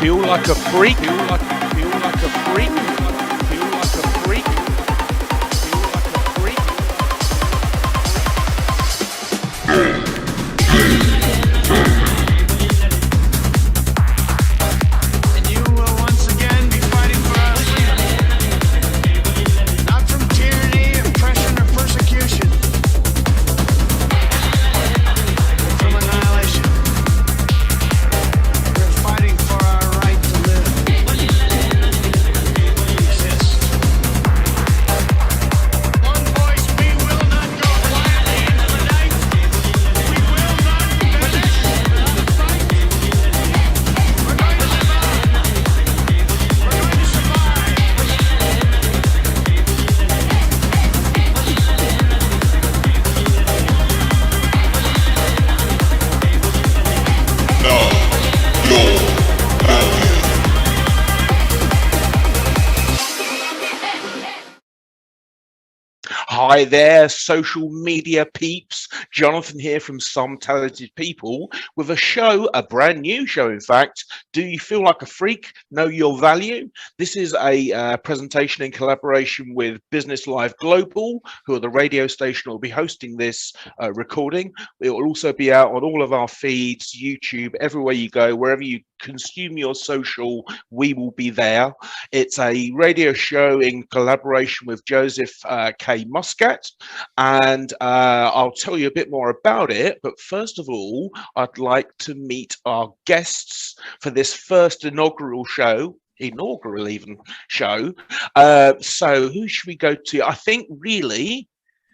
feel like a freak? Feel like a freak? Feel like a freak? Feel like a freak? Hi there, social media peeps. Jonathan here from Some Talented People with a brand new show, in fact. Do you feel like a freak? Know your value? This is a presentation in collaboration with Business Live Global, who are the radio station that will be hosting this recording. It will also be out on all of our feeds, YouTube, everywhere you go, wherever you consume your social, we will be there. It's a radio show in collaboration with Joseph K. Muscat, and I'll tell you a bit more about it. But first of all, I'd like to meet our guests for this first inaugural show. So who should we go to? I think really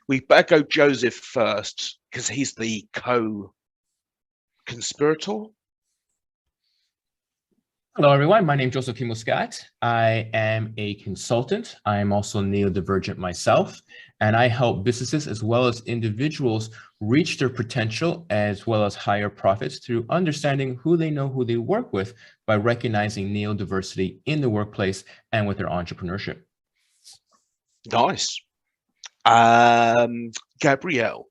we better go Joseph first because he's the co-conspirator. Hello, everyone. My name is Joseph K. Muscat. I am a consultant. I am also neurodivergent myself, and I help businesses as well as individuals reach their potential as well as higher profits through understanding who they know, who they work with by recognizing neurodiversity in the workplace and with their entrepreneurship. Nice. Gabrielle.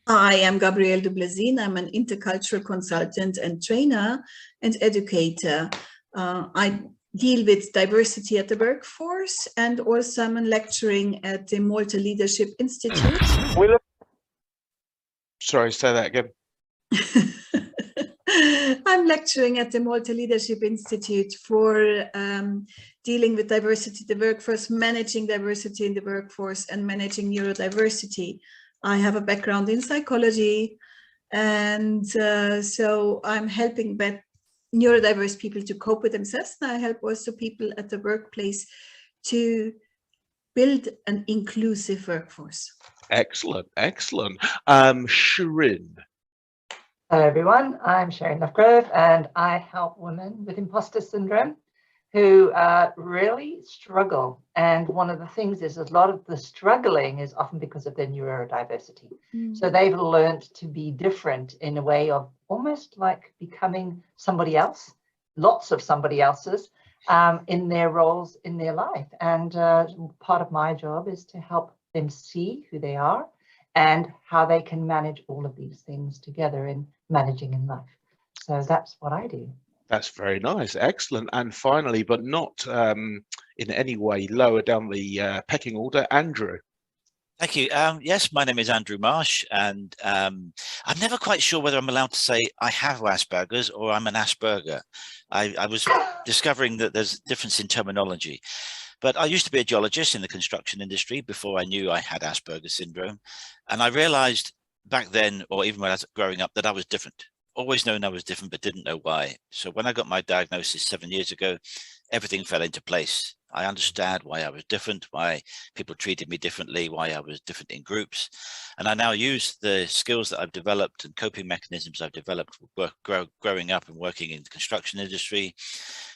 I am Gabrielle Dublezine. I'm an intercultural consultant and trainer and educator. I deal with diversity at the workforce, and also I'm lecturing at the Malta Leadership Institute. Sorry, say that again. I'm lecturing at the Malta Leadership Institute for dealing with diversity in the workforce, managing diversity in the workforce, and managing neurodiversity. I have a background in psychology, and so I'm helping neurodiverse people to cope with themselves. And I help also people at the workplace to build an inclusive workforce. Excellent, excellent. Shirin. Hello, everyone. I'm Sharon Lovegrove, and I help women with imposter syndrome who really struggle. And one of the things is a lot of the struggling is often because of their neurodiversity. So they've learned to be different in a way of almost like becoming somebody else, lots of somebody else's in their roles in their life. And part of my job is to help them see who they are and how they can manage all of these things together in managing in life. So that's what I do. That's very nice. Excellent. And finally, but not in any way lower down the pecking order, Andrew. Thank you. Yes, my name is Andrew Marsh, and I'm never quite sure whether I'm allowed to say I have Asperger's or I'm an Asperger. I was discovering that there's a difference in terminology. But I used to be a geologist in the construction industry before I knew I had Asperger's syndrome. And I realized back then, or even when I was growing up, that I was different. Always known I was different, but didn't know why. So when I got my diagnosis 7 years ago, everything fell into place. I understand why I was different, why people treated me differently, why I was different in groups. And I now use the skills that I've developed and coping mechanisms I've developed growing up and working in the construction industry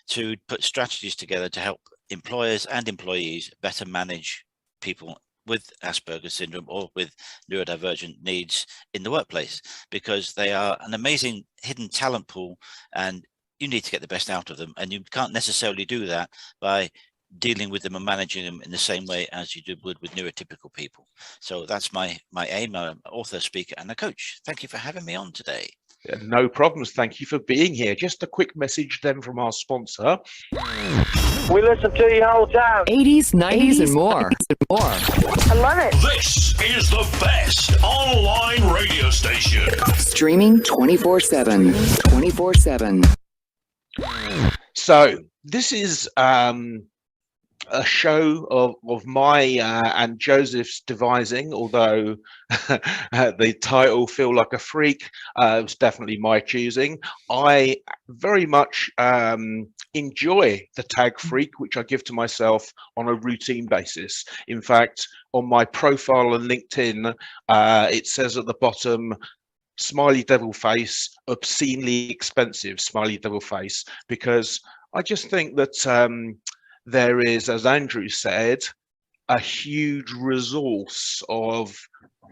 to put strategies together to help employers and employees better manage people with Asperger's syndrome or with neurodivergent needs in the workplace, because they are an amazing hidden talent pool and you need to get the best out of them. And you can't necessarily do that by dealing with them and managing them in the same way as you would with neurotypical people. So that's my aim. I'm an author, speaker, and a coach. Thank you for having me on today. No problems. Thank you for being here. Just a quick message then from our sponsor. We listen to you all the time. 80s, 90s, and more. I love it. This is the best online radio station. Streaming 24/7. 24/7. So this is a show of my and Joseph's devising, although the title Feel Like a Freak was definitely my choosing. I very much enjoy the tag freak, which I give to myself on a routine basis. In fact, on my profile on LinkedIn, it says at the bottom, smiley devil face, obscenely expensive smiley devil face, because I just think that there is, as Andrew said, a huge resource of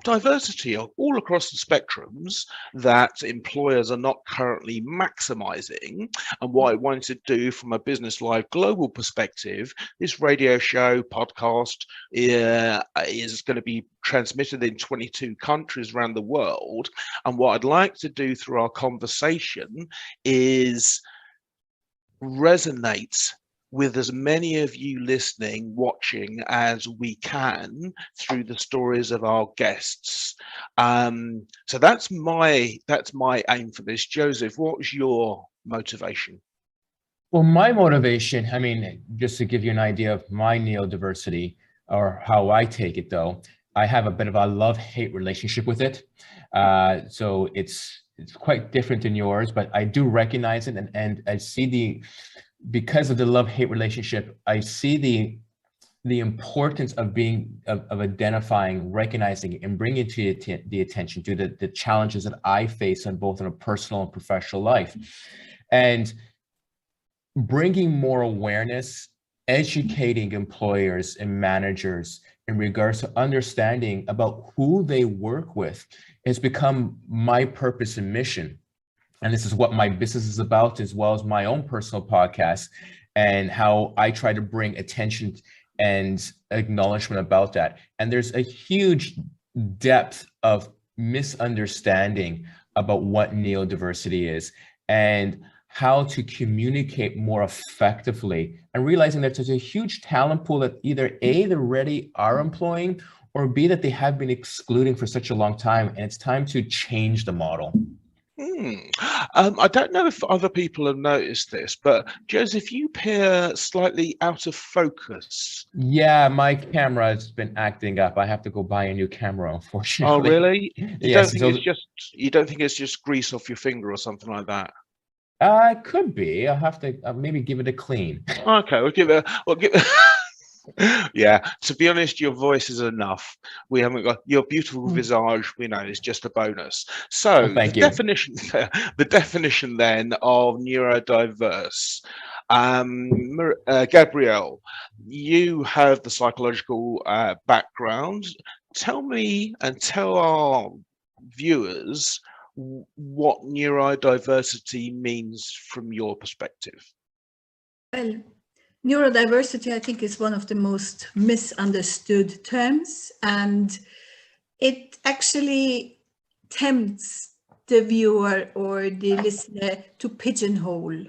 diversity all across the spectrums that employers are not currently maximizing. And what I wanted to do from a Business Live global perspective, this radio show podcast is going to be transmitted in 22 countries around the world. And what I'd like to do through our conversation is resonate with as many of you listening, watching as we can through the stories of our guests. So that's my aim for this. Joseph, what was your motivation? Well, my motivation, I mean, just to give you an idea of my neurodiversity or how I take it though, I have a bit of a love-hate relationship with it. So it's quite different than yours, but I do recognize it, and I see because of the love-hate relationship, I see the importance of of identifying, recognizing, and bringing to the attention to the challenges that I face on both in a personal and professional life, and bringing more awareness, educating employers and managers in regards to understanding about who they work with has become my purpose and mission. And this is what my business is about, as well as my own personal podcast, and how I try to bring attention and acknowledgement about that. And there's a huge depth of misunderstanding about what neurodiversity is and how to communicate more effectively, and realizing that there's a huge talent pool that either A, they already are employing, or B, that they have been excluding for such a long time. And it's time to change the model. I don't know if other people have noticed this, but Joseph, you appear slightly out of focus. Yeah, my camera has been acting up. I have to go buy a new camera, unfortunately. Oh, really? Yes, You don't think it's just grease off your finger or something like that? It could be. I'll have to maybe give it a clean. Okay, we'll give it. Yeah, to be honest, your voice is enough. We haven't got your beautiful visage. We know it's just a bonus. So thank you. The definition then of neurodiverse. Gabrielle, you have the psychological background. Tell me and tell our viewers what neurodiversity means from your perspective. Well, neurodiversity, I think, is one of the most misunderstood terms, and it actually tempts the viewer or the listener to pigeonhole.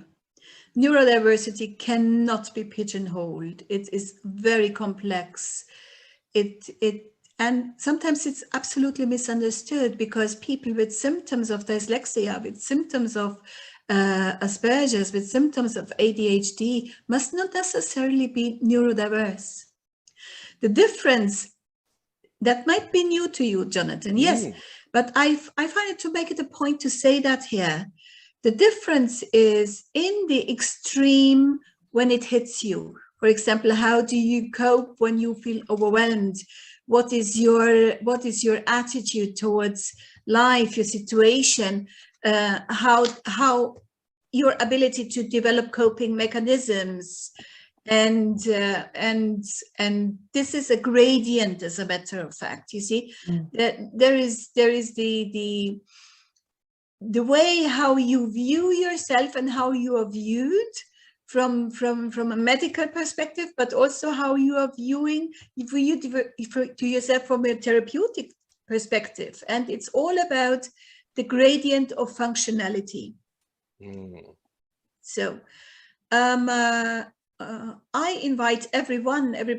Neurodiversity cannot be pigeonholed. It is very complex. And sometimes it's absolutely misunderstood, because people with symptoms of dyslexia, with symptoms of Asperger's, with symptoms of ADHD must not necessarily be neurodiverse. The difference that might be new to you, Jonathan, yes, but I find it to make it a point to say that here. The difference is in the extreme when it hits you. For example, how do you cope when you feel overwhelmed? What is your attitude towards life, your situation? How your ability to develop coping mechanisms, and this is a gradient, as a matter of fact. You see, there is the way how you view yourself and how you are viewed from a medical perspective, but also how you are viewing to yourself from a therapeutic perspective. And it's all about the gradient of functionality. Mm. So I invite every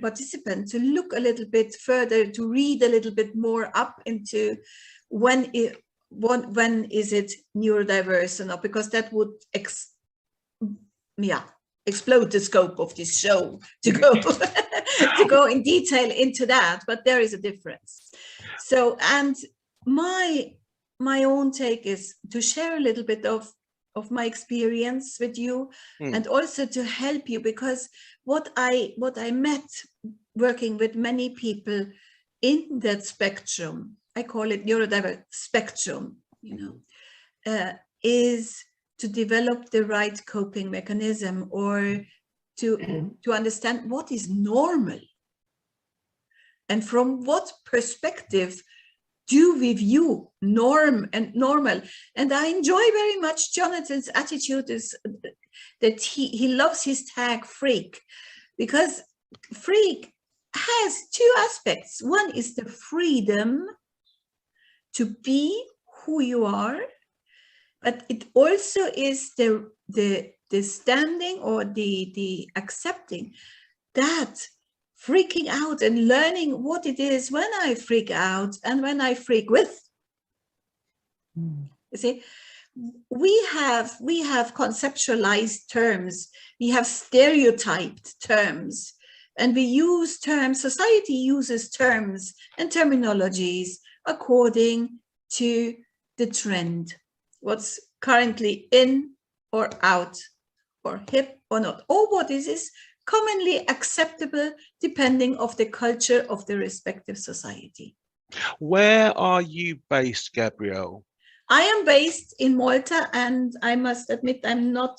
participant to look a little bit further, to read a little bit more up into when is it neurodiverse or not, because that would explode the scope of this show to go to go in detail into that, but there is a difference. So, and my own take is to share a little bit of my experience with you, and also to help you, because what I met working with many people in that spectrum, I call it neurodiverse spectrum, is to develop the right coping mechanism, or to understand what is normal, and from what perspective do we view norm and normal. And I enjoy very much Jonathan's attitude is that he loves his tag freak, because freak has two aspects. One is the freedom to be who you are, but it also is the standing or the accepting that freaking out and learning what it is when I freak out and when I freak with. You see, we have conceptualized terms, we have stereotyped terms, and we use terms, society uses terms and terminologies according to the trend, what's currently in or out, or hip or not, or what is commonly acceptable depending of the culture of the respective society. Where are you based, Gabrielle? I am based in Malta, and I must admit I'm not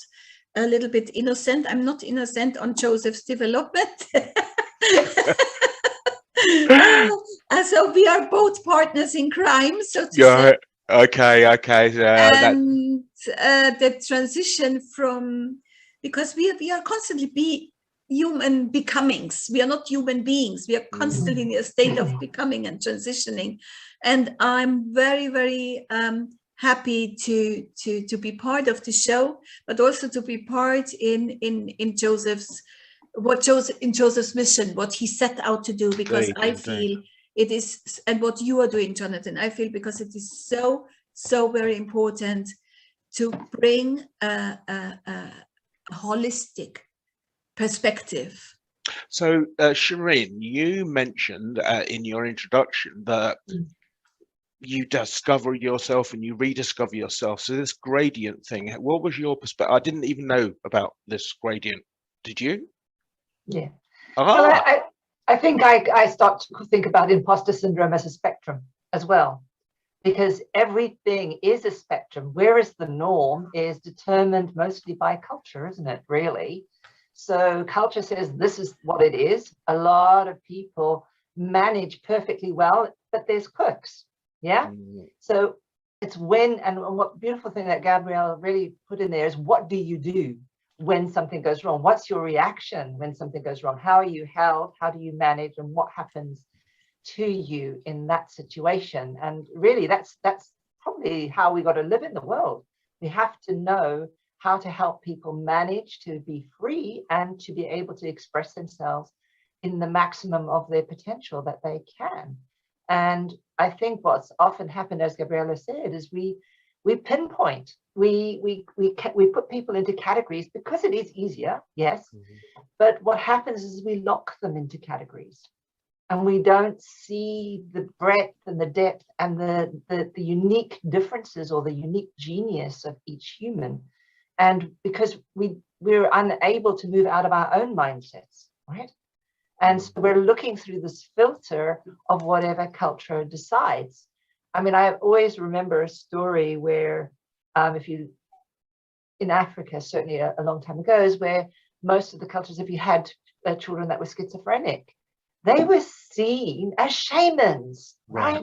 a little bit innocent. I'm not innocent on Joseph's development. So we are both partners in crime, so to say. Okay. And the transition from, because we are constantly human becomings. We are not human beings. We are constantly in a state of becoming and transitioning. And I'm very, very happy to be part of the show, but also to be part in Joseph's mission, what he set out to do, because I feel it is, and what you are doing, Jonathan, I feel, because it is so very important to bring a holistic perspective. So, Shireen, you mentioned in your introduction that you discover yourself and you rediscover yourself. So this gradient thing, what was your perspective? I didn't even know about this gradient. Did you? Yeah. Well, I think I start to think about imposter syndrome as a spectrum as well, because everything is a spectrum, whereas the norm is determined mostly by culture, isn't it, really? So culture says this is what it is. A lot of people manage perfectly well, but there's quirks, yeah? So it's when, and what beautiful thing that Gabrielle really put in there is, what do you do when something goes wrong? What's your reaction when something goes wrong? How are you held? How do you manage? And what happens to you in that situation? And really, that's probably how we got to live in the world. We have to know how to help people manage to be free and to be able to express themselves in the maximum of their potential that they can. And I think what's often happened, as Gabriella said, is we pinpoint, we put people into categories because it is easier, yes, but what happens is we lock them into categories, and we don't see the breadth and the depth and the unique differences or the unique genius of each human. And because we're unable to move out of our own mindsets, right? And so we're looking through this filter of whatever culture decides. I mean, I always remember a story where in Africa, certainly a long time ago, is where most of the cultures, if you had children that were schizophrenic, they were seen as shamans, right?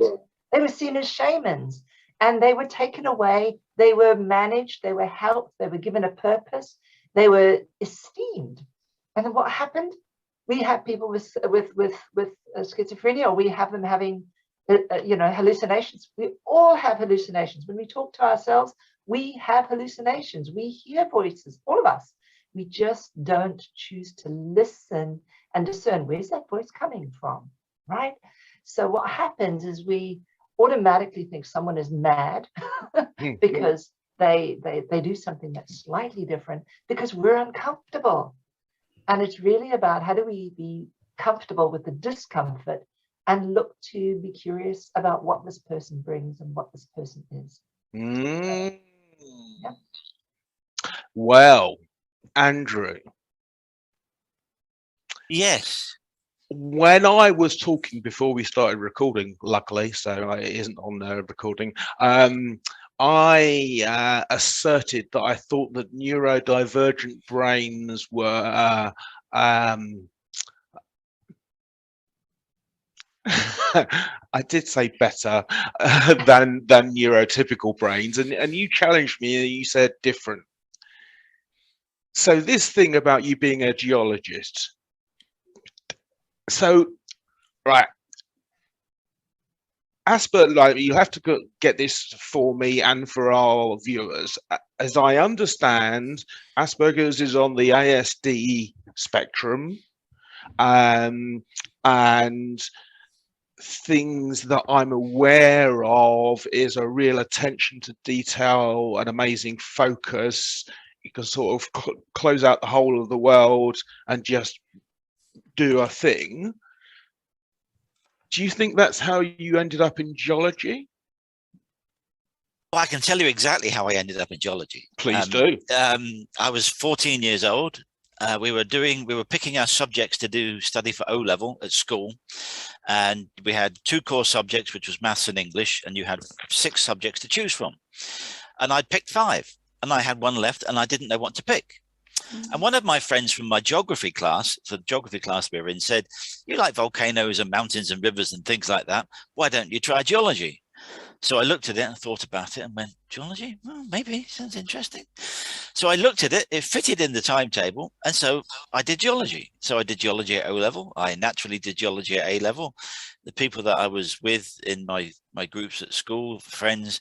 They were seen as shamans, and they were taken away. They were managed, they were helped, they were given a purpose, they were esteemed. And then what happened? We have people with schizophrenia, or we have them having hallucinations. We all have hallucinations. When we talk to ourselves, we have hallucinations. We hear voices, all of us. We just don't choose to listen and discern, where's that voice coming from, right? So what happens is we automatically think someone is mad because they do something that's slightly different because we're uncomfortable. And it's really about how do we be comfortable with the discomfort and look to be curious about what this person brings and what this person is. Mm. Yep. Well, Andrew. Yes. When I was talking before we started recording, luckily, so it isn't on the recording, I asserted that I thought that neurodivergent brains were I did say better than neurotypical brains, and you challenged me and you said different. So this thing about you being a geologist. So, right. Asperger, like, you have to get this for me and for our viewers. As I understand, Asperger's is on the ASD spectrum, and things that I'm aware of is a real attention to detail, an amazing focus. You can sort of close out the whole of the world and just do a thing. Do you think that's how you ended up in geology? Well, I can tell you exactly how I ended up in geology. Please do. I was 14 years old. We were picking our subjects to study for O-level at school. And we had 2 core subjects, which was maths and English, and you had 6 subjects to choose from. And I picked 5, and I had 1 left, and I didn't know what to pick. And one of my friends from my geography class, the geography class we were in, said, "You like volcanoes and mountains and rivers and things like that. Why don't you try geology?" So I looked at it and thought about it and went, geology? Well, maybe, sounds interesting. So I looked at it, it fitted in the timetable. And so I did geology. So I did geology at O-level. I naturally did geology at A-level. The people that I was with in my groups at school, friends,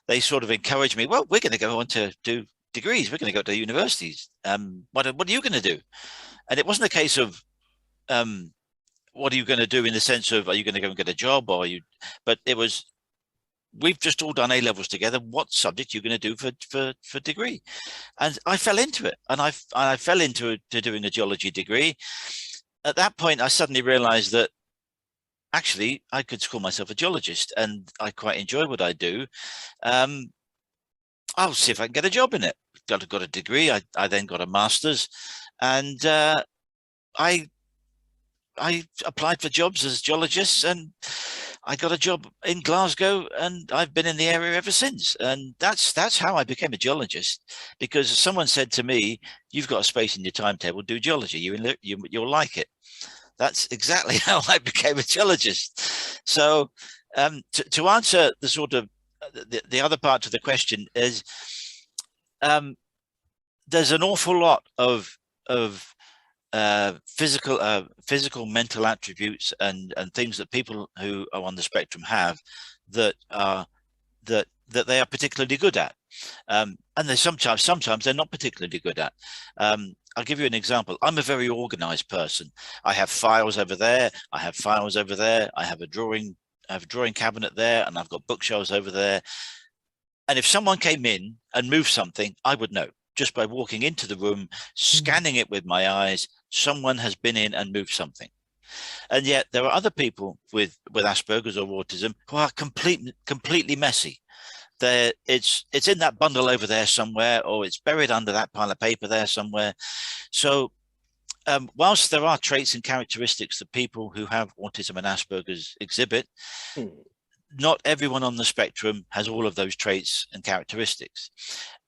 they sort of encouraged me, well, we're going to go on to do degrees. We're going to go to universities. What are you going to do? And it wasn't a case of, what are you going to do in the sense of, are you going to go and get a job but it was, we've just all done A-levels together. What subject are you going to do for degree? And I fell into it, and I fell into doing a geology degree. At that point, I suddenly realized that actually I could call myself a geologist, and I quite enjoy what I do. I'll see if I can get a job in it. Got a degree. I then got a master's, and I applied for jobs as geologists, and I got a job in Glasgow, and I've been in the area ever since. And that's how I became a geologist, because someone said to me, "You've got a space in your timetable, do geology. You'll like it." That's exactly how I became a geologist. So to answer the sort of the other part of the question is, there's an awful lot of physical mental attributes and things that people who are on the spectrum have that they are particularly good at, and they sometimes they're not particularly good at. I'll give you an example. I'm a very organized person. I have files over there, I have files over there, I have a drawing cabinet there, and I've got bookshelves over there. And if someone came in and moved something, I would know just by walking into the room, scanning it with my eyes. Someone has been in and moved something. And yet there are other people with Asperger's or autism who are completely messy. It's in that bundle over there somewhere, or it's buried under that pile of paper there somewhere. So whilst there are traits and characteristics that people who have autism and Asperger's exhibit, not everyone on the spectrum has all of those traits and characteristics.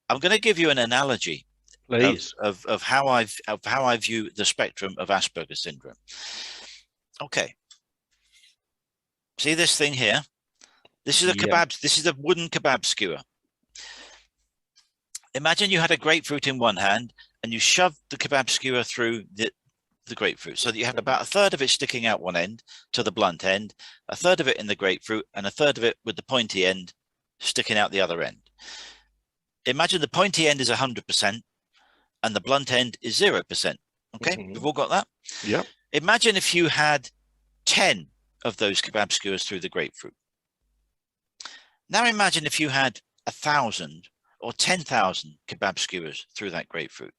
I'm going to give you an analogy, please, of how I view the spectrum of Asperger's syndrome. Okay. See this thing here? This is a kebab. This is a wooden kebab skewer. Imagine you had a grapefruit in one hand and you shoved the kebab skewer through the grapefruit, so that you had about a third of it sticking out one end to the blunt end, a third of it in the grapefruit, and a third of it with the pointy end sticking out the other end. Imagine the pointy end is 100% and the blunt end is 0%. Okay, we've all got that? Yeah. Imagine if you had 10 of those kebab skewers through the grapefruit. Now imagine if you had 1,000 or 10,000 kebab skewers through that grapefruit,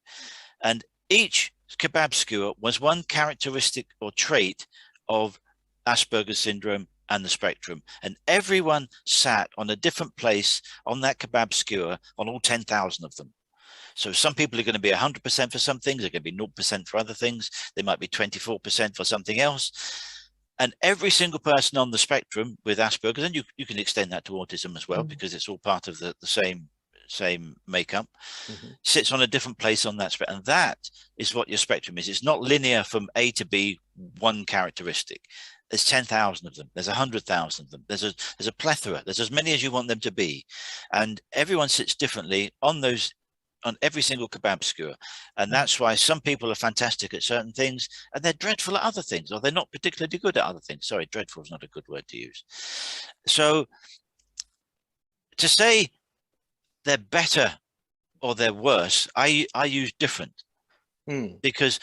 and each kebab skewer was one characteristic or trait of Asperger's syndrome and the spectrum, and everyone sat on a different place on that kebab skewer on all 10,000 of them. So some people are going to be 100% for some things, they're going to be 0% for other things, they might be 24% for something else. And every single person on the spectrum with Asperger's, and you can extend that to autism as well, because it's all part of the same makeup, sits on a different place on that spectrum. And that is what your spectrum is. It's not linear from A to B, one characteristic. There's 10,000 of them. There's 100,000 of them. There's a plethora. There's as many as you want them to be. And everyone sits differently on every single kebab skewer. And that's why some people are fantastic at certain things and they're dreadful at other things, or they're not particularly good at other things. Sorry, dreadful is not a good word to use. So to say they're better or they're worse, I use different. Because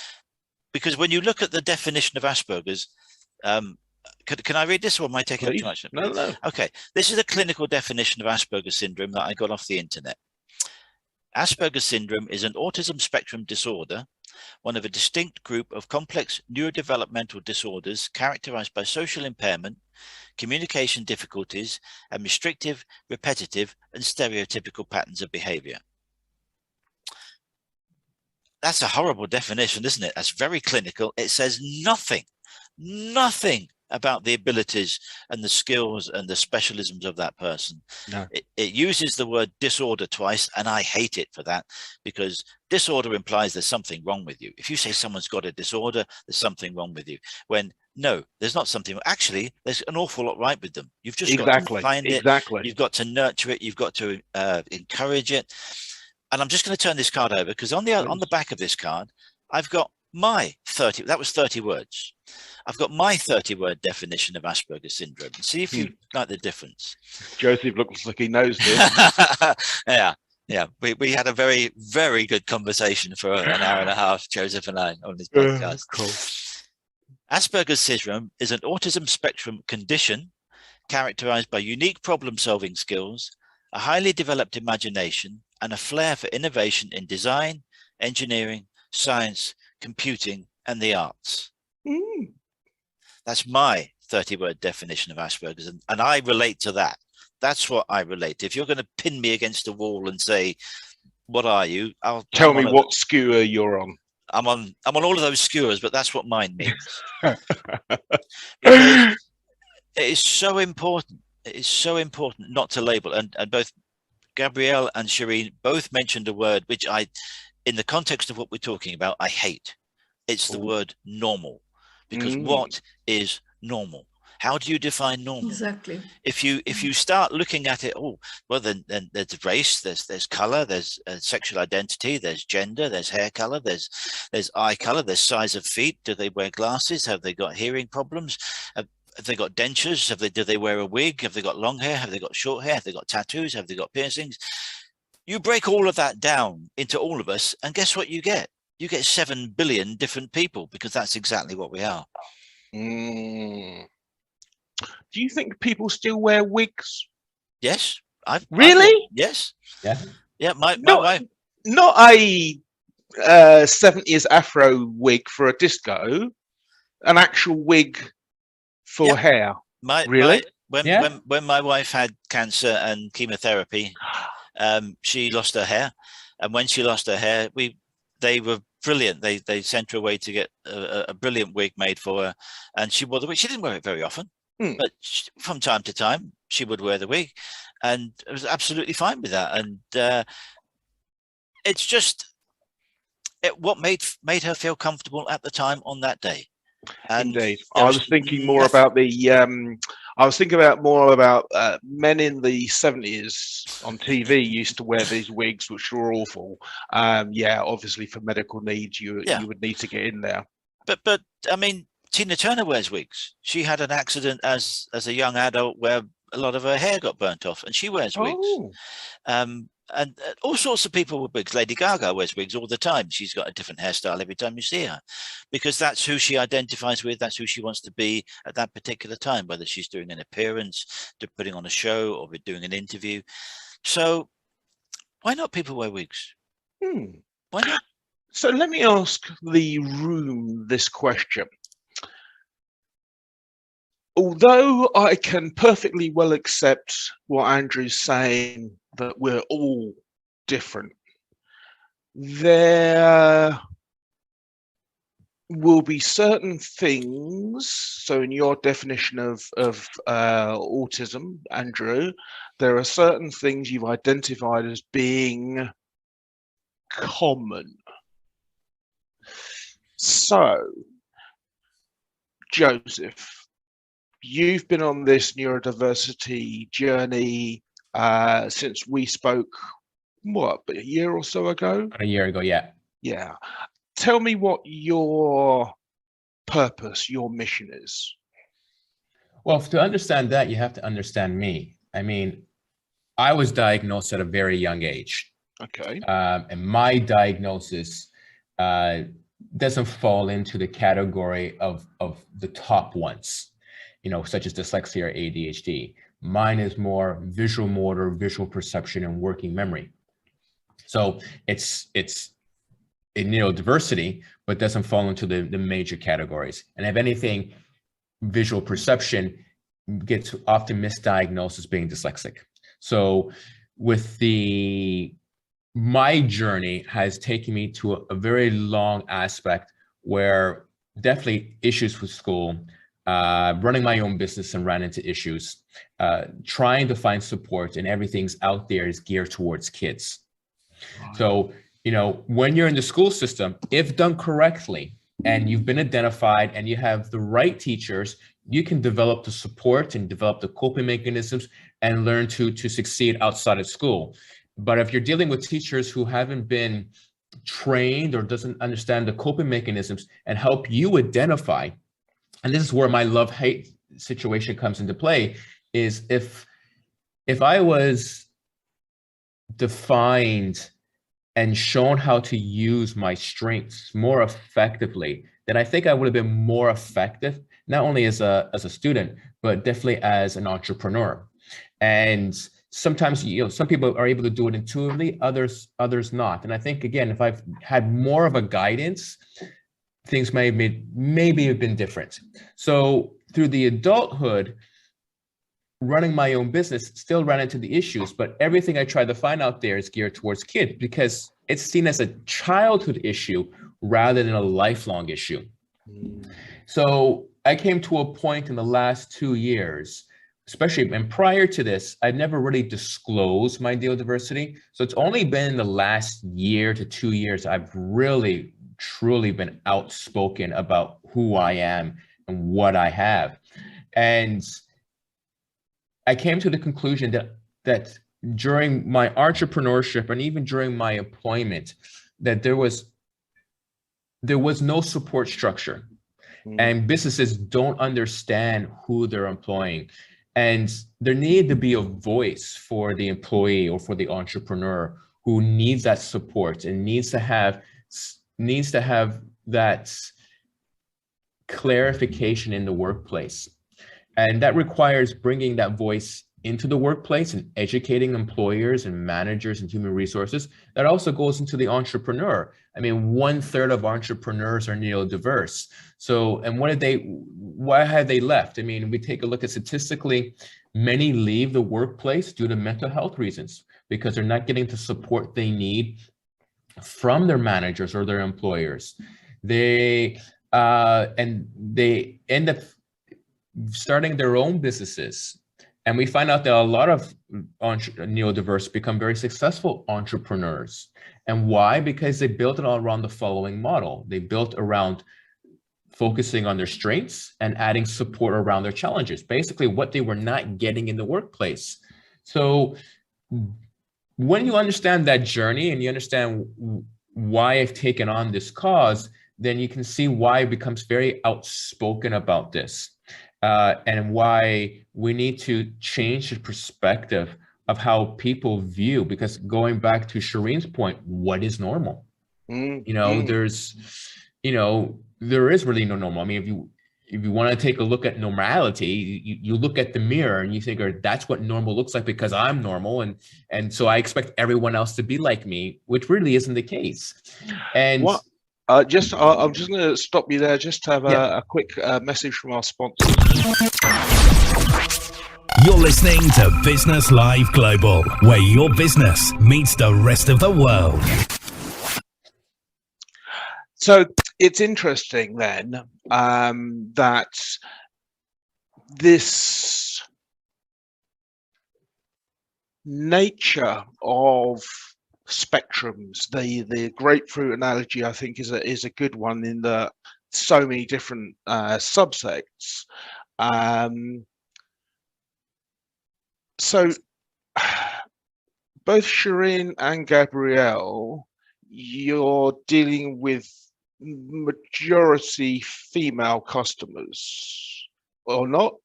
when you look at the definition of Asperger's, can I read this, or am I taking up too much? No. Okay, this is a clinical definition of Asperger's syndrome that I got off the internet. Asperger's syndrome is an autism spectrum disorder, one of a distinct group of complex neurodevelopmental disorders characterized by social impairment, communication difficulties, and restrictive, repetitive, and stereotypical patterns of behavior. That's a horrible definition, isn't it? That's very clinical. It says nothing about the abilities and the skills and the specialisms of that person. No. It uses the word disorder twice, and I hate it for that, because disorder implies there's something wrong with you. If you say someone's got a disorder, there's something wrong with you. When no, there's not something. Actually, there's an awful lot right with them. You've just got to find it. You've got to nurture it. You've got to encourage it. And I'm just going to turn this card over, because on the back of this card, I've got my 30. That was 30 words. I've got my 30-word definition of Asperger's syndrome. See if you like the difference. Joseph looks like he knows this. Yeah. We had a very, very good conversation for an hour and a half, Joseph and I, on this podcast. Cool. Asperger's syndrome is an autism spectrum condition characterized by unique problem-solving skills, a highly developed imagination, and a flair for innovation in design, engineering, science, computing, and the arts. That's my 30-word definition of Asperger's, and I relate to that. That's what I relate to. If you're going to pin me against a wall and say, what are you? Tell me what skewer you're on. I'm on all of those skewers, but that's what mine means. It is so important. It is so important not to label. And both Gabrielle and Shireen both mentioned a word which I, in the context of what we're talking about, I hate. It's the word normal. Because what is normal? How do you define normal? Exactly. If you start looking at it, then there's race, there's color, there's sexual identity, there's gender, there's hair color, there's eye color, there's size of feet. Do they wear glasses? Have they got hearing problems? Have they got dentures? Do they wear a wig? Have they got long hair? Have they got short hair? Have they got tattoos? Have they got piercings? You break all of that down into all of us, and guess what you get? You get 7 billion different people, because that's exactly what we are. Do you think people still wear wigs? Yes. Yes. Yeah. Yeah. My wife. Not a 70s afro wig for a disco, an actual wig for hair. When my wife had cancer and chemotherapy, she lost her hair, and when she lost her hair, they were brilliant. They sent her away to get a brilliant wig made for her, and she wore the wig. She didn't wear it very often, but from time to time she would wear the wig, and it was absolutely fine with that. And it's just what made her feel comfortable at the time on that day. And indeed, I was thinking more about men in the 70s on TV used to wear these wigs, which were awful. Obviously for medical needs, you would need to get in there. But I mean, Tina Turner wears wigs. She had an accident as a young adult where a lot of her hair got burnt off, and she wears wigs. Oh, And all sorts of people with wigs. Lady Gaga wears wigs all the time. She's got a different hairstyle every time you see her, because that's who she identifies with. That's who she wants to be at that particular time, whether she's doing an appearance, putting on a show, or doing an interview. So why not people wear wigs? Why not? So let me ask the room this question. Although I can perfectly well accept what Andrew's saying, that we're all different, there will be certain things. So in your definition of autism, Andrew, there are certain things you've identified as being common. So, Joseph, you've been on this neurodiversity journey since we spoke, what, a year or so ago? A year ago, yeah. Yeah. Tell me what your purpose, your mission is. Well, to understand that, you have to understand me. I mean, I was diagnosed at a very young age. Okay. And my diagnosis doesn't fall into the category of the top ones, such as dyslexia or ADHD. Mine is more visual motor, visual perception, and working memory. So it's a neurodiversity, but doesn't fall into the major categories. And if anything, visual perception gets often misdiagnosed as being dyslexic. So with my journey has taken me to a very long aspect where definitely issues with school, running my own business and ran into issues, trying to find support, and everything's out there is geared towards kids. Wow. So, when you're in the school system, if done correctly, and you've been identified and you have the right teachers, you can develop the support and develop the coping mechanisms and learn to succeed outside of school. But if you're dealing with teachers who haven't been trained or doesn't understand the coping mechanisms and help you identify, and this is where my love-hate situation comes into play, is if I was defined and shown how to use my strengths more effectively, then I think I would have been more effective, not only as a student, but definitely as an entrepreneur. And sometimes, some people are able to do it intuitively, others not. And I think, again, if I've had more of a guidance, things maybe have been different. So through the adulthood, running my own business, still ran into the issues, but everything I try to find out there is geared towards kids because it's seen as a childhood issue rather than a lifelong issue. So I came to a point in the last 2 years, especially, and prior to this, I'd never really disclosed my neurodiversity. So it's only been in the last year to 2 years I've really, truly been outspoken about who I am and what I have. And I came to the conclusion that during my entrepreneurship and even during my employment, that there was no support structure, and businesses don't understand who they're employing. And there needed to be a voice for the employee or for the entrepreneur who needs that support and needs to have that clarification in the workplace. And that requires bringing that voice into the workplace and educating employers and managers and human resources. That also goes into the entrepreneur. I mean, 1/3 of entrepreneurs are neurodiverse. So, and why have they left? I mean, we take a look at statistically, many leave the workplace due to mental health reasons because they're not getting the support they need from their managers or their employers. They end up starting their own businesses. And we find out that a lot of neurodiverse become very successful entrepreneurs. And why? Because they built it all around the following model. They built around focusing on their strengths and adding support around their challenges, basically what they were not getting in the workplace. So when you understand that journey and you understand why I've taken on this cause, then you can see why it becomes very outspoken about this, and why we need to change the perspective of how people view, because going back to Shireen's point, what is normal? There's, there is really no normal. I mean, if you want to take a look at normality, you look at the mirror and you think, that's what normal looks like because I'm normal, and so I expect everyone else to be like me, which really isn't the case. And what? I'm just going to stop you there just to have a quick message from our sponsors. You're listening to Business Live Global, where your business meets the rest of the world. So it's interesting then that this nature of spectrums, the grapefruit analogy, I think is a good one in that so many different subsects. So both Shireen and Gabrielle, you're dealing with majority female customers, or not?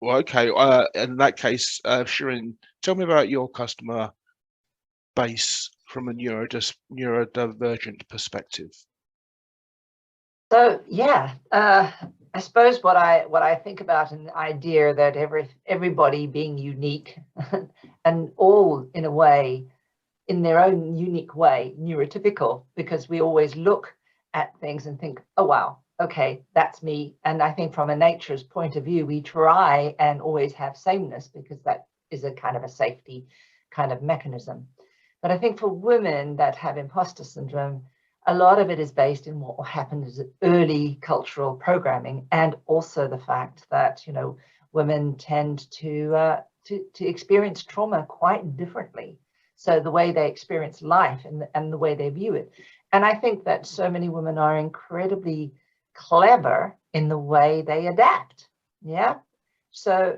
Well, okay. In that case, Shireen, tell me about your customer base from a neurodivergent perspective. So yeah, I suppose what I think about an idea that everybody being unique and all in a way, in their own unique way, neurotypical, because we always look at things and think, oh wow, okay, that's me. And I think from a nature's point of view, we try and always have sameness because that is a kind of a safety kind of mechanism. But I think for women that have imposter syndrome, a lot of it is based in what happened as early cultural programming, and also the fact that, women tend to experience trauma quite differently. So the way they experience life and the way they view it. And I think that so many women are incredibly clever in the way they adapt. Yeah. So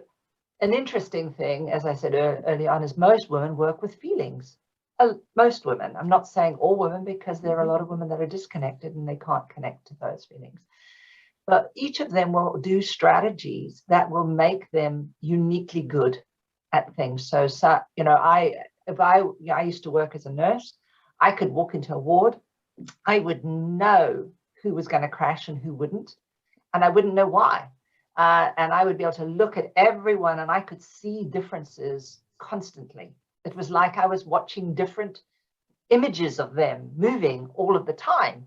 an interesting thing, as I said early on, is most women work with feelings. Most women. I'm not saying all women, because there are a lot of women that are disconnected and they can't connect to those feelings. But each of them will do strategies that will make them uniquely good at things. So I used to work as a nurse. I could walk into a ward. I would know who was going to crash and who wouldn't, and I wouldn't know why. And I would be able to look at everyone, and I could see differences constantly. It was like I was watching different images of them moving all of the time.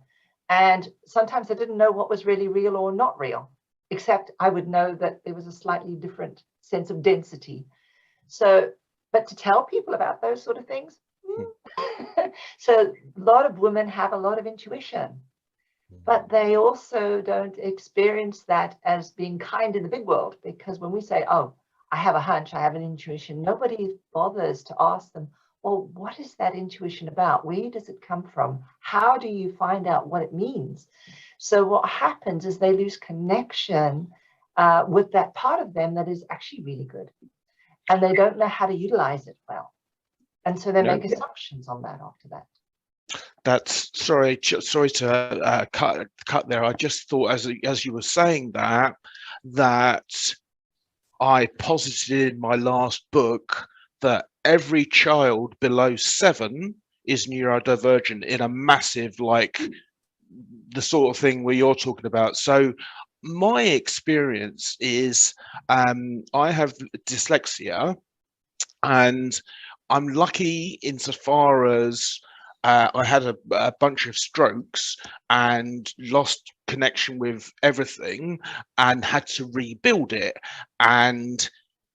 And sometimes I didn't know what was really real or not real, except I would know that there was a slightly different sense of density. So, but to tell people about those sort of things. So a lot of women have a lot of intuition, but they also don't experience that as being kind in the big world, because when we say, oh, I have a hunch, I have an intuition, nobody bothers to ask them, well, what is that intuition about? Where does it come from? How do you find out what it means? So what happens is they lose connection with that part of them that is actually really good. And they don't know how to utilize it well. And so they make assumptions on that after that. That's sorry to cut there. I just thought as you were saying that I posited in my last book that every child below 7 is neurodivergent in a massive, like the sort of thing where you're talking about. So my experience is I have dyslexia, and I'm lucky insofar as I had a bunch of strokes and lost connection with everything and had to rebuild it. And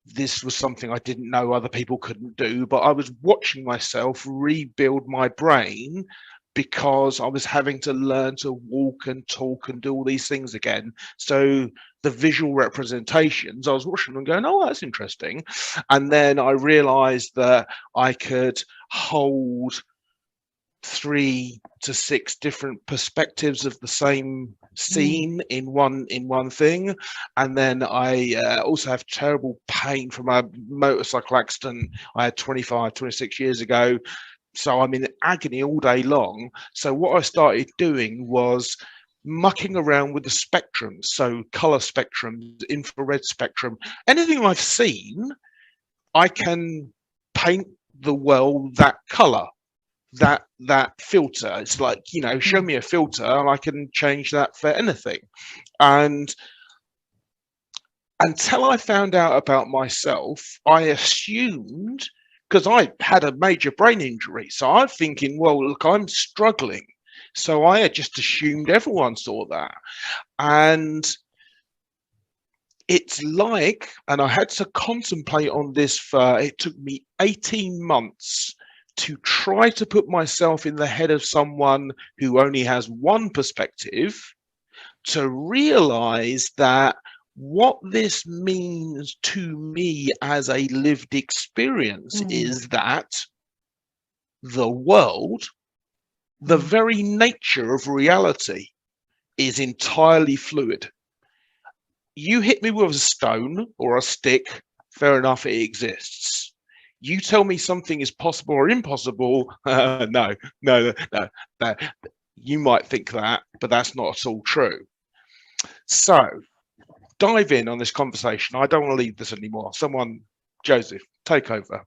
this was something I didn't know other people couldn't do, but I was watching myself rebuild my brain because I was having to learn to walk and talk and do all these things again. So the visual representations, I was watching them going, oh, that's interesting. And then I realized that I could hold 3 to 6 different perspectives of the same scene in one thing. And then I also have terrible pain from a motorcycle accident I had 26 years ago. So I'm in agony all day long. So what I started doing was mucking around with the spectrums, so color spectrum, infrared spectrum, anything I've seen, I can paint the world that color, that filter. It's like, you know, show me a filter and I can change that for anything. And until I found out about myself, I assumed, because I had a major brain injury, so I'm thinking, well, look, I'm struggling. So I had just assumed everyone saw that. And it's like, and I had to contemplate on this it took me 18 months to try to put myself in the head of someone who only has one perspective, to realize that what this means to me as a lived experience is that the world, the very nature of reality, is entirely fluid. You hit me with a stone or a stick, fair enough, it exists. You tell me something is possible or impossible, no, you might think that, but that's not at all true. So dive in on this conversation. I don't want to leave this anymore. Someone, Joseph, take over.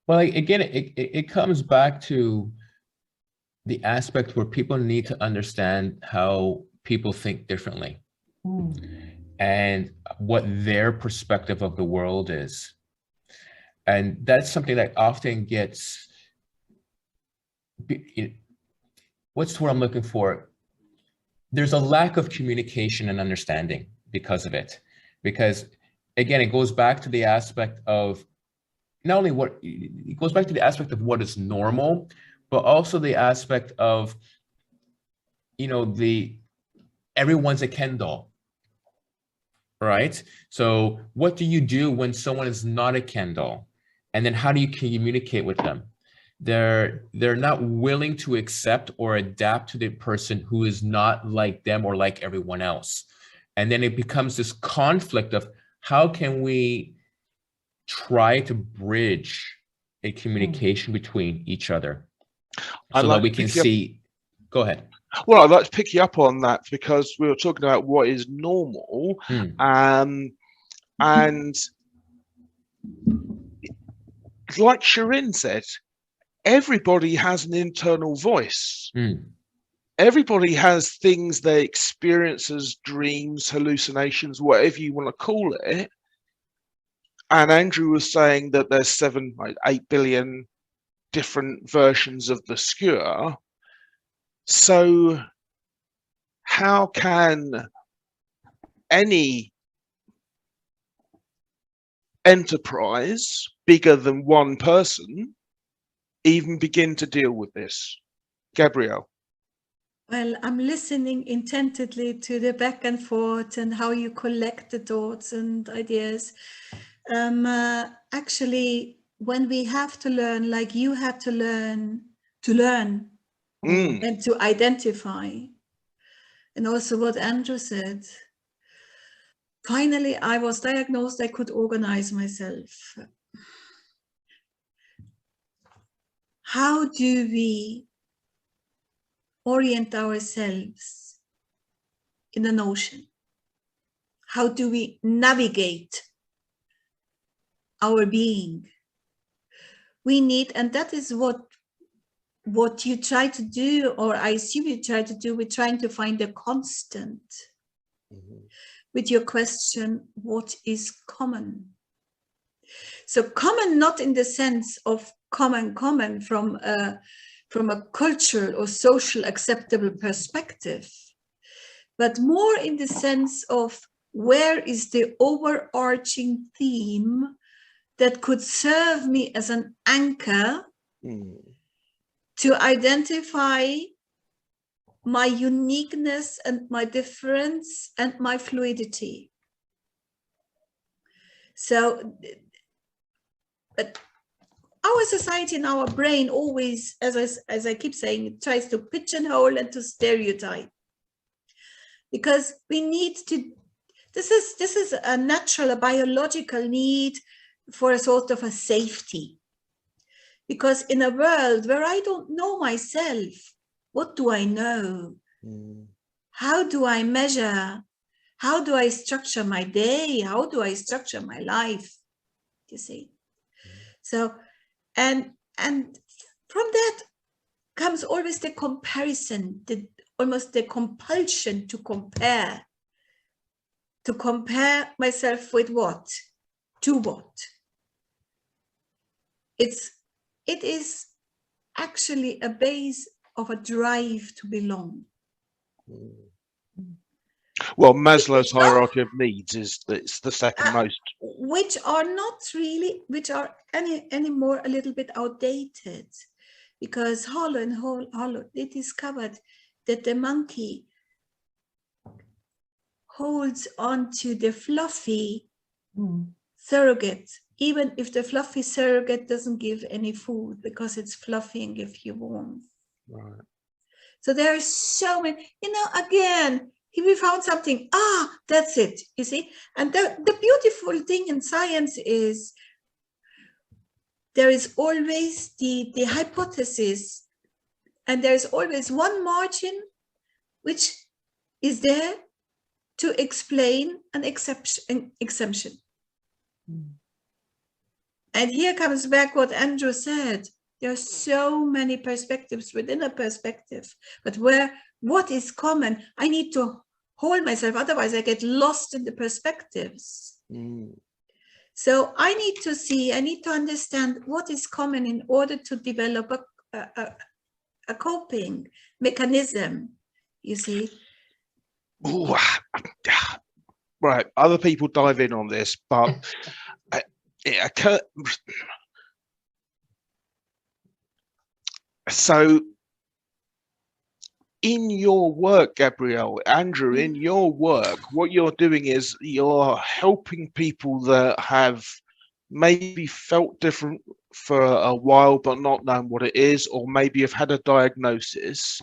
Well, again, it comes back to the aspect where people need to understand how people think differently and what their perspective of the world is. And that's something that often gets, what's the word I'm looking for? There's a lack of communication and understanding because of it. Because again, it goes back to the aspect of not only it goes back to the aspect of what is normal, but also the aspect of, everyone's a Ken doll, right? So what do you do when someone is not a Ken doll? And then how do you communicate with them? They're not willing to accept or adapt to the person who is not like them or like everyone else. And then it becomes this conflict of how can we try to bridge a communication between each other so that we can see. Go ahead. Well, I'd like to pick you up on that because we were talking about what is normal, and like Shirin said, everybody has an internal voice. Everybody has things they experience as dreams, hallucinations, whatever you want to call it. And Andrew was saying that there's 8 billion different versions of the skewer. So how can any enterprise bigger than one person even begin to deal with this? Gabrielle. Well, I'm listening intently to the back and forth and how you collect the thoughts and ideas. Actually, when we have to learn, like you had to learn and to identify, and also what Andrew said, finally I was diagnosed, I could organize myself. How do we orient ourselves in an ocean? How do we navigate our being? We need, and that is what you try to do, or I assume you try to do, we're trying to find a constant with your question, what is common? So common, not in the sense of common from a cultural or social acceptable perspective, but more in the sense of where is the overarching theme that could serve me as an anchor to identify my uniqueness and my difference and my fluidity. So, but our society and our brain always, as I keep saying, it tries to pigeonhole and to stereotype, because we need to. This is a natural, a biological need for a sort of a safety. Because in a world where I don't know myself, what do I know? How do I measure? How do I structure my day? How do I structure my life? You see? So, and from that comes always the comparison, almost the compulsion to compare myself with what? To what? It is actually a base of a drive to belong. Well, Maslow's hierarchy of needs is it's the second most. Which are not really, which are any more a little bit outdated, because Hollow, they discovered that the monkey holds on to the fluffy surrogate, even if the fluffy surrogate doesn't give any food, because it's fluffy and gives you warmth. Right. So there are so many, again, if we found something, that's it, you see? And the beautiful thing in science is there is always the hypothesis, and there's always one margin which is there to explain an exemption. And here comes back what Andrew said. There are so many perspectives within a perspective, but what is common? I need to hold myself, otherwise I get lost in the perspectives. So I need to understand what is common in order to develop a coping mechanism, you see. Ooh, right, other people dive in on this, but it occurred. So in your work, Gabrielle, Andrew, in your work, what you're doing is you're helping people that have maybe felt different for a while but not known what it is, or maybe have had a diagnosis,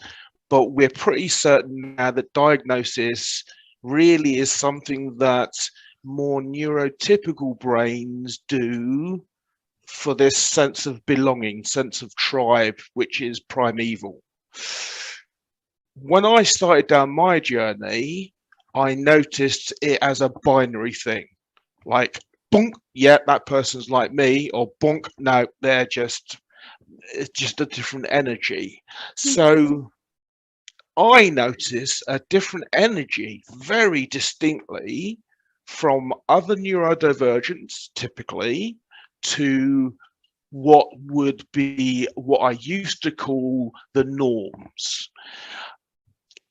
but we're pretty certain now that diagnosis really is something that more neurotypical brains do for this sense of belonging, sense of tribe, which is primeval. When I started down my journey, I noticed it as a binary thing, like bonk, yeah, that person's like me, or bonk, no, they're just, it's just a different energy. So I notice a different energy very distinctly from other neurodivergents, typically, to what would be what I used to call the norms.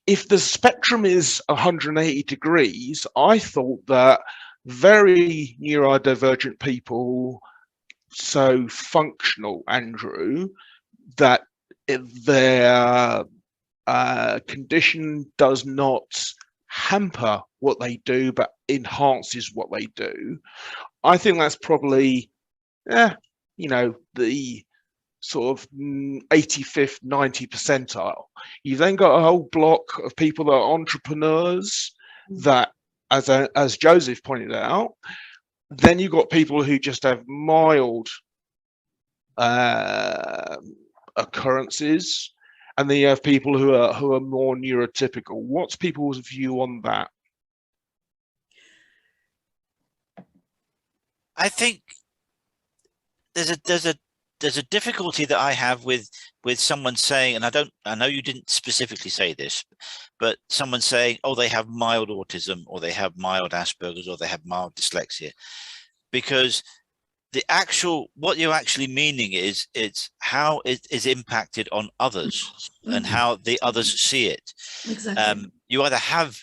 If the spectrum is 180 degrees, I thought that very neurodivergent people, so functional, Andrew, that their condition does not hamper what they do, but enhances what they do. I think that's probably, the sort of 85th, 90th percentile. You've then got a whole block of people that are entrepreneurs that, as Joseph pointed out, then you've got people who just have mild occurrences, and then you have people who are more neurotypical. What's people's view on that? I think there's a difficulty that I have with someone saying, and I know you didn't specifically say this, but someone saying, oh, they have mild autism, or they have mild Asperger's, or they have mild dyslexia, because what you're actually meaning is it's how it is impacted on others and how the others see it. Exactly. You either have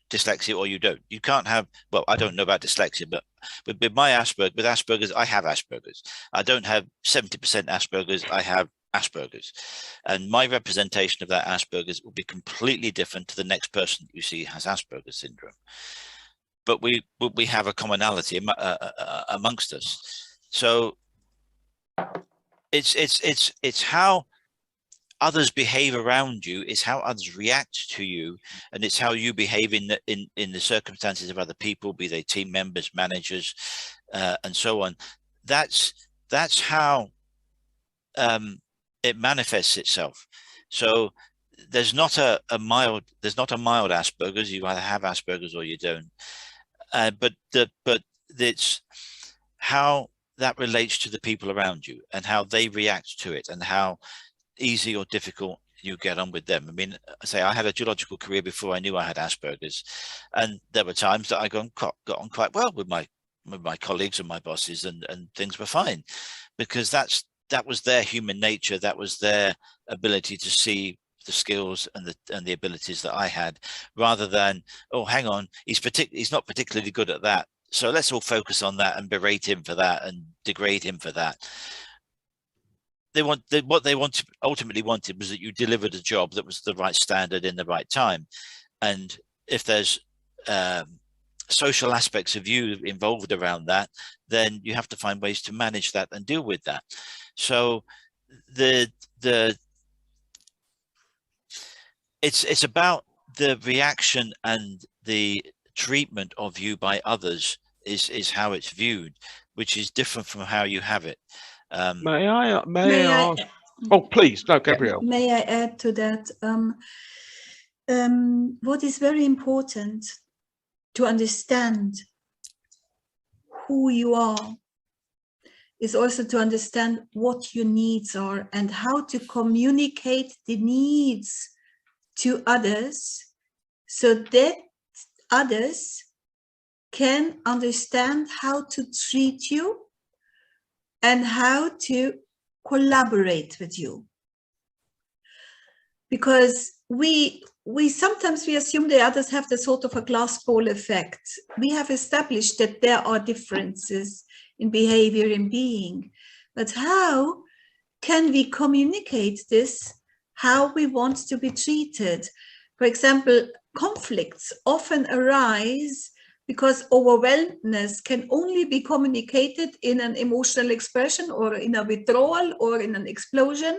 dyslexia or you don't. You can't have, well, I don't know about dyslexia, but with Asperger's, I have Asperger's. I don't have 70% Asperger's, I have Asperger's. And my representation of that Asperger's will be completely different to the next person you see has Asperger's syndrome. But we have a commonality amongst us. So it's how others behave around you, is how others react to you, and it's how you behave in the circumstances of other people, be they team members, managers, and so on. That's how it manifests itself. So there's not a mild Asperger's. You either have Asperger's or you don't. But it's how that relates to the people around you and how they react to it and how easy or difficult you get on with them. I mean, I had a geological career before I knew I had Asperger's, and there were times that I got on quite well with my colleagues and my bosses, and things were fine, because that was their human nature. That was their ability to see the skills and the abilities that I had, rather than, oh, hang on, he's not particularly good at that, so let's all focus on that and berate him for that and degrade him for that. What they ultimately wanted was that you delivered a job that was the right standard in the right time. And if there's social aspects of you involved around that, then you have to find ways to manage that and deal with that. So it's about the reaction and the treatment of you by others is how it's viewed, which is different from how you have it. May I ask? Oh, please, no, Gabrielle. May I add to that? What is very important to understand who you are is also to understand what your needs are and how to communicate the needs to others so that others can understand how to treat you and how to collaborate with you. Because we sometimes assume the others have the sort of a glass ball effect. We have established that there are differences in behavior and being, but how can we communicate this, how we want to be treated? For example, conflicts often arise because overwhelmedness can only be communicated in an emotional expression or in a withdrawal or in an explosion,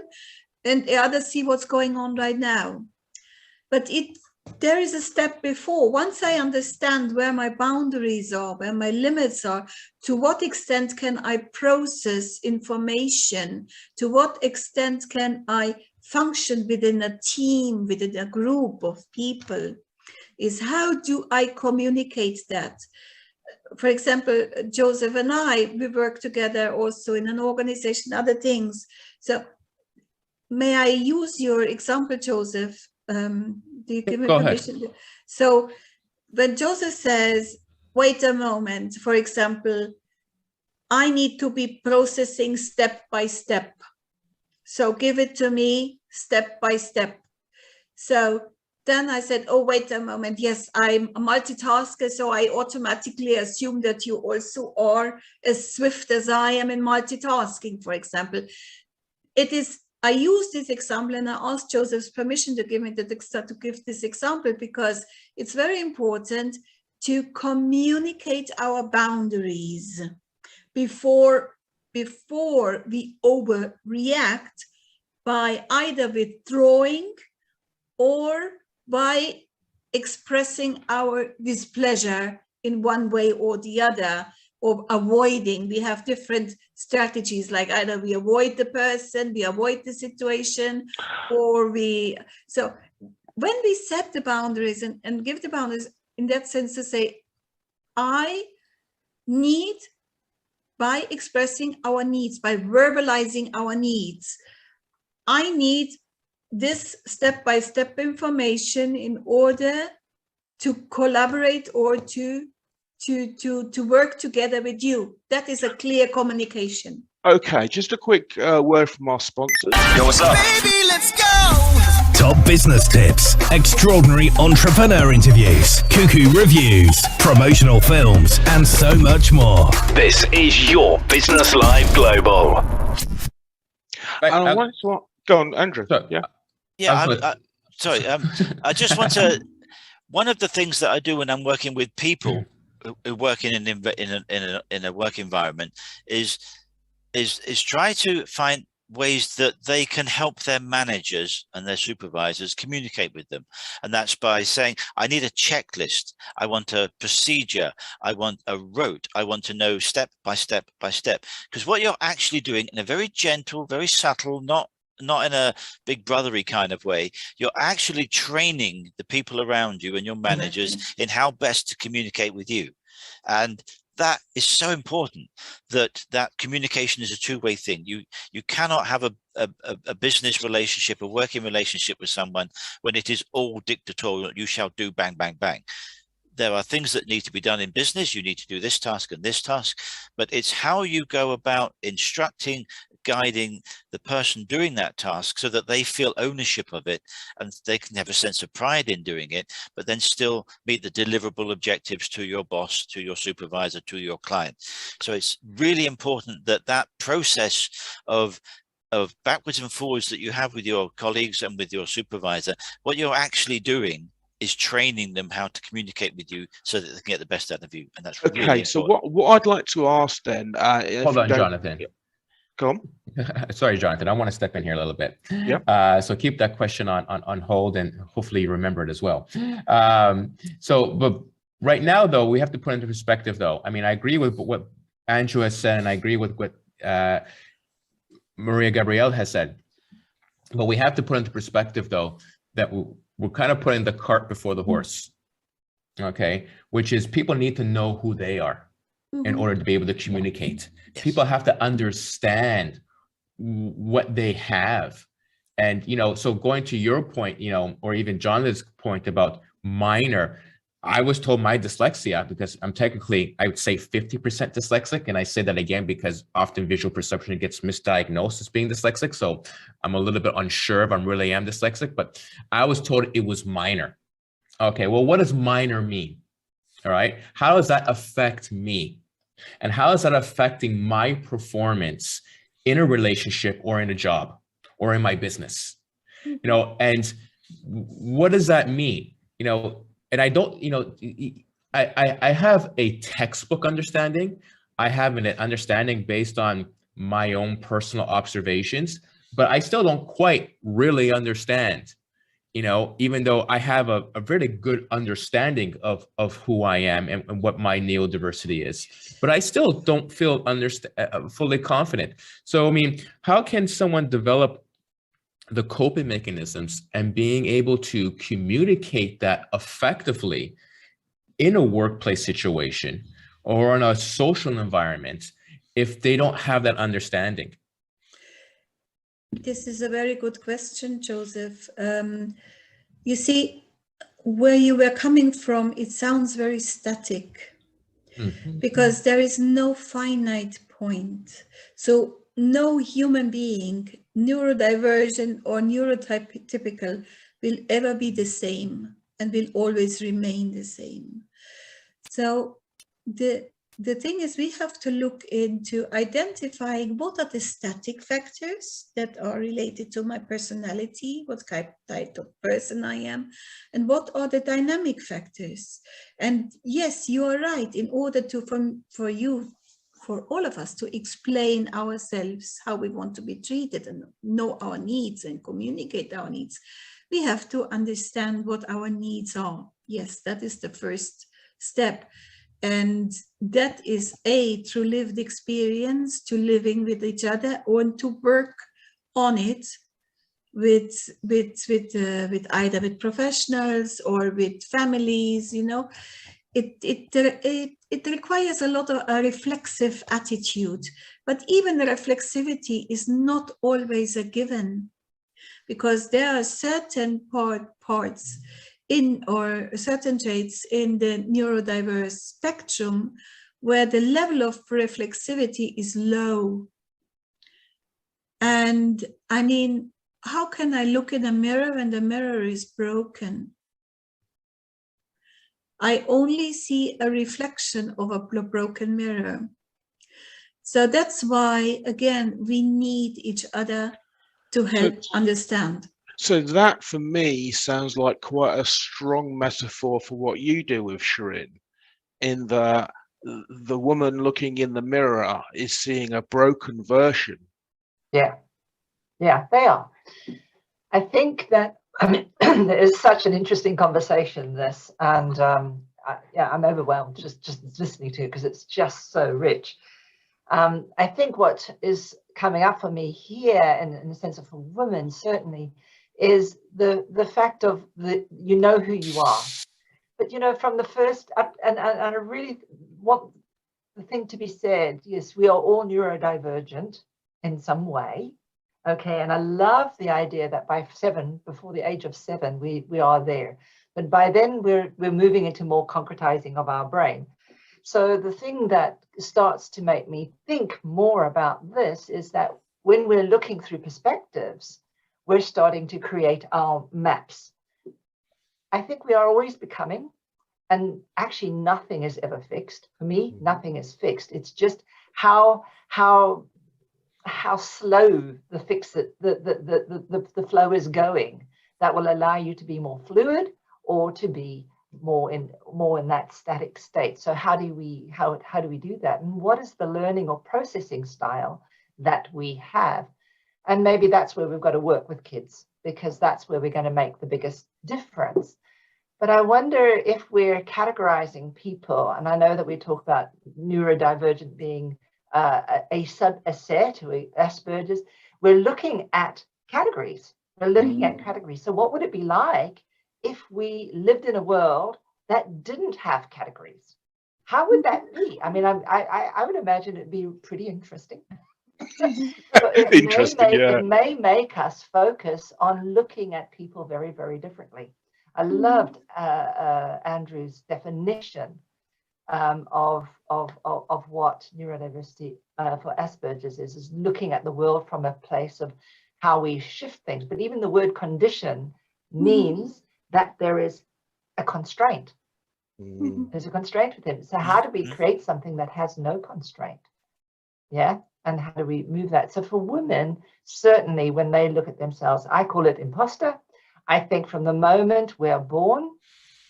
and the others see what's going on right now. But there is a step before. Once I understand where my boundaries are, where my limits are, to what extent can I process information, to what extent can I function within a team, within a group of people, is how do I communicate that? For example, Joseph and we work together also in an organization, other things. So may I use your example, Joseph? Do you give me permission? Ahead. So when Joseph says, wait a moment, for example, I need to be processing step by step. So give it to me step by step. So then I said, oh, wait a moment. Yes, I'm a multitasker, so I automatically assume that you also are as swift as I am in multitasking, for example. I use this example, and I asked Joseph's permission to give this example, because it's very important to communicate our boundaries before we overreact by either withdrawing or by expressing our displeasure in one way or the other, or avoiding. We have different strategies, like either we avoid the person, we avoid the situation, or so when we set the boundaries and give the boundaries in that sense to say, I need, by expressing our needs, by verbalizing our needs, I need this step-by-step information in order to collaborate or to work together with you. That is a clear communication. Okay, just a quick word from our sponsors. Yo, what's up? Baby, let's go! Top business tips, extraordinary entrepreneur interviews, cuckoo reviews, promotional films, and so much more. This is your Business Live Global. And I want to go on, Andrew. Sorry, I just want to. One of the things that I do when I'm working with people who work in a work environment is try to find ways that they can help their managers and their supervisors communicate with them. And that's by saying, I need a checklist. I want a procedure. I want a rote. I want to know step by step by step. Because what you're actually doing in a very gentle, very subtle, not in a big brothery kind of way, you're actually training the people around you and your managers in how best to communicate with you. And that is so important, that communication is a two-way thing. You cannot have a business relationship, a working relationship with someone when it is all dictatorial. You shall do bang, bang, bang. There are things that need to be done in business. You need to do this task and this task, but it's how you go about instructing, guiding the person doing that task so that they feel ownership of it and they can have a sense of pride in doing it, but then still meet the deliverable objectives to your boss, to your supervisor, to your client. So it's really important that that process of backwards and forwards that you have with your colleagues and with your supervisor, what you're actually doing is training them how to communicate with you so that they can get the best out of you. And that's really Okay, so important. what I'd like to ask then, Hold on, Jonathan. Go on. Sorry, Jonathan, I want to step in here a little bit. Yeah. So keep that question on hold, and hopefully you remember it as well. But right now, though, we have to put into perspective, though. I mean, I agree with what Andrew has said, and I agree with what Maria Gabrielle has said. But we have to put into perspective, though, that we're kind of putting the cart before the horse, okay? Which is people need to know who they are in order to be able to communicate. Yes. People have to understand what they have. And, so going to your point, or even Jonathan's point about minor, I was told my dyslexia, because I'm technically, I would say 50% dyslexic. And I say that again, because often visual perception gets misdiagnosed as being dyslexic. So I'm a little bit unsure if I really am dyslexic, but I was told it was minor. Okay, well, what does minor mean? All right, how does that affect me? And how is that affecting my performance in a relationship or in a job or in my business? And what does that mean? And I don't, I have a textbook understanding. I have an understanding based on my own personal observations, but I still don't quite really understand, even though I have a very good understanding of who I am and what my neurodiversity is, but I still don't feel fully confident. So, I mean, how can someone develop the coping mechanisms and being able to communicate that effectively in a workplace situation or in a social environment if they don't have that understanding? This is a very good question, Joseph. You see, where you were coming from, it sounds very static because there is no finite point. So no human being, neurodivergent or neurotypical, will ever be the same and will always remain the same. So the thing is, we have to look into identifying what are the static factors that are related to my personality, what type of person I am, and what are the dynamic factors. And yes, you are right. In order for all of us to explain ourselves, how we want to be treated and know our needs and communicate our needs, we have to understand what our needs are. Yes, that is the first step. And that is through lived experience, to living with each other, or to work on it with either with professionals or with families. It requires a lot of a reflexive attitude, but even the reflexivity is not always a given, because there are certain parts or certain traits in the neurodiverse spectrum where the level of reflexivity is low. And I mean, how can I look in a mirror when the mirror is broken? I only see a reflection of a broken mirror. So that's why, again, we need each other to help understand. So that, for me, sounds like quite a strong metaphor for what you do with Shirin, in that the woman looking in the mirror is seeing a broken version. Yeah. Yeah, they are. I think that there is such an interesting conversation, this, and I'm overwhelmed just listening to it because it's just so rich. I think what is coming up for me here, in the sense of for women certainly, is the fact of you know who you are, but you know from the first up, and I really want the thing to be said. Yes, we are all neurodivergent in some way. Okay, and I love the idea that by before the age of 7, we are there, but by then we're moving into more concretizing of our brain. So the thing that starts to make me think more about this is that when we're looking through perspectives, we're starting to create our maps. I think we are always becoming, and actually nothing is ever fixed. For me, nothing is fixed. It's just how slow the flow is going that will allow you to be more fluid or to be more in that static state. So how do we do that, and what is the learning or processing style that we have? And maybe that's where we've got to work with kids, because that's where we're going to make the biggest difference. But I wonder if we're categorizing people, and I know that we talk about neurodivergent being a subset or Asperger's. We're looking at categories. So what would it be like if we lived in a world that didn't have categories? How would that be? I mean, I would imagine it'd be pretty interesting. It may make us focus on looking at people very, very differently. I loved Andrew's definition of what neurodiversity for Asperger's is looking at the world from a place of how we shift things. But even the word condition means that there is a constraint. There's a constraint with him. So how do we create something that has no constraint? Yeah. And how do we move that? So for women, certainly when they look at themselves, I call it imposter. I think from the moment we're born,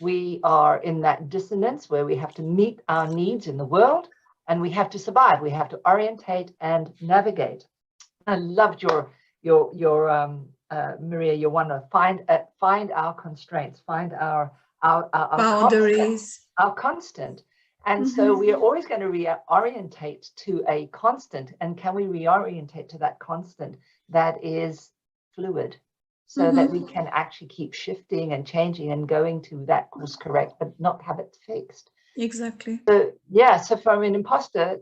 we are in that dissonance where we have to meet our needs in the world, and we have to survive. We have to orientate and navigate. I loved your Maria. You want to find our constraints, find our boundaries, our constant. And so we are always going to reorientate to a constant. And can we reorientate to that constant that is fluid, so that we can actually keep shifting and changing and going to that course correct, but not have it fixed? Exactly. So yeah, so from an imposter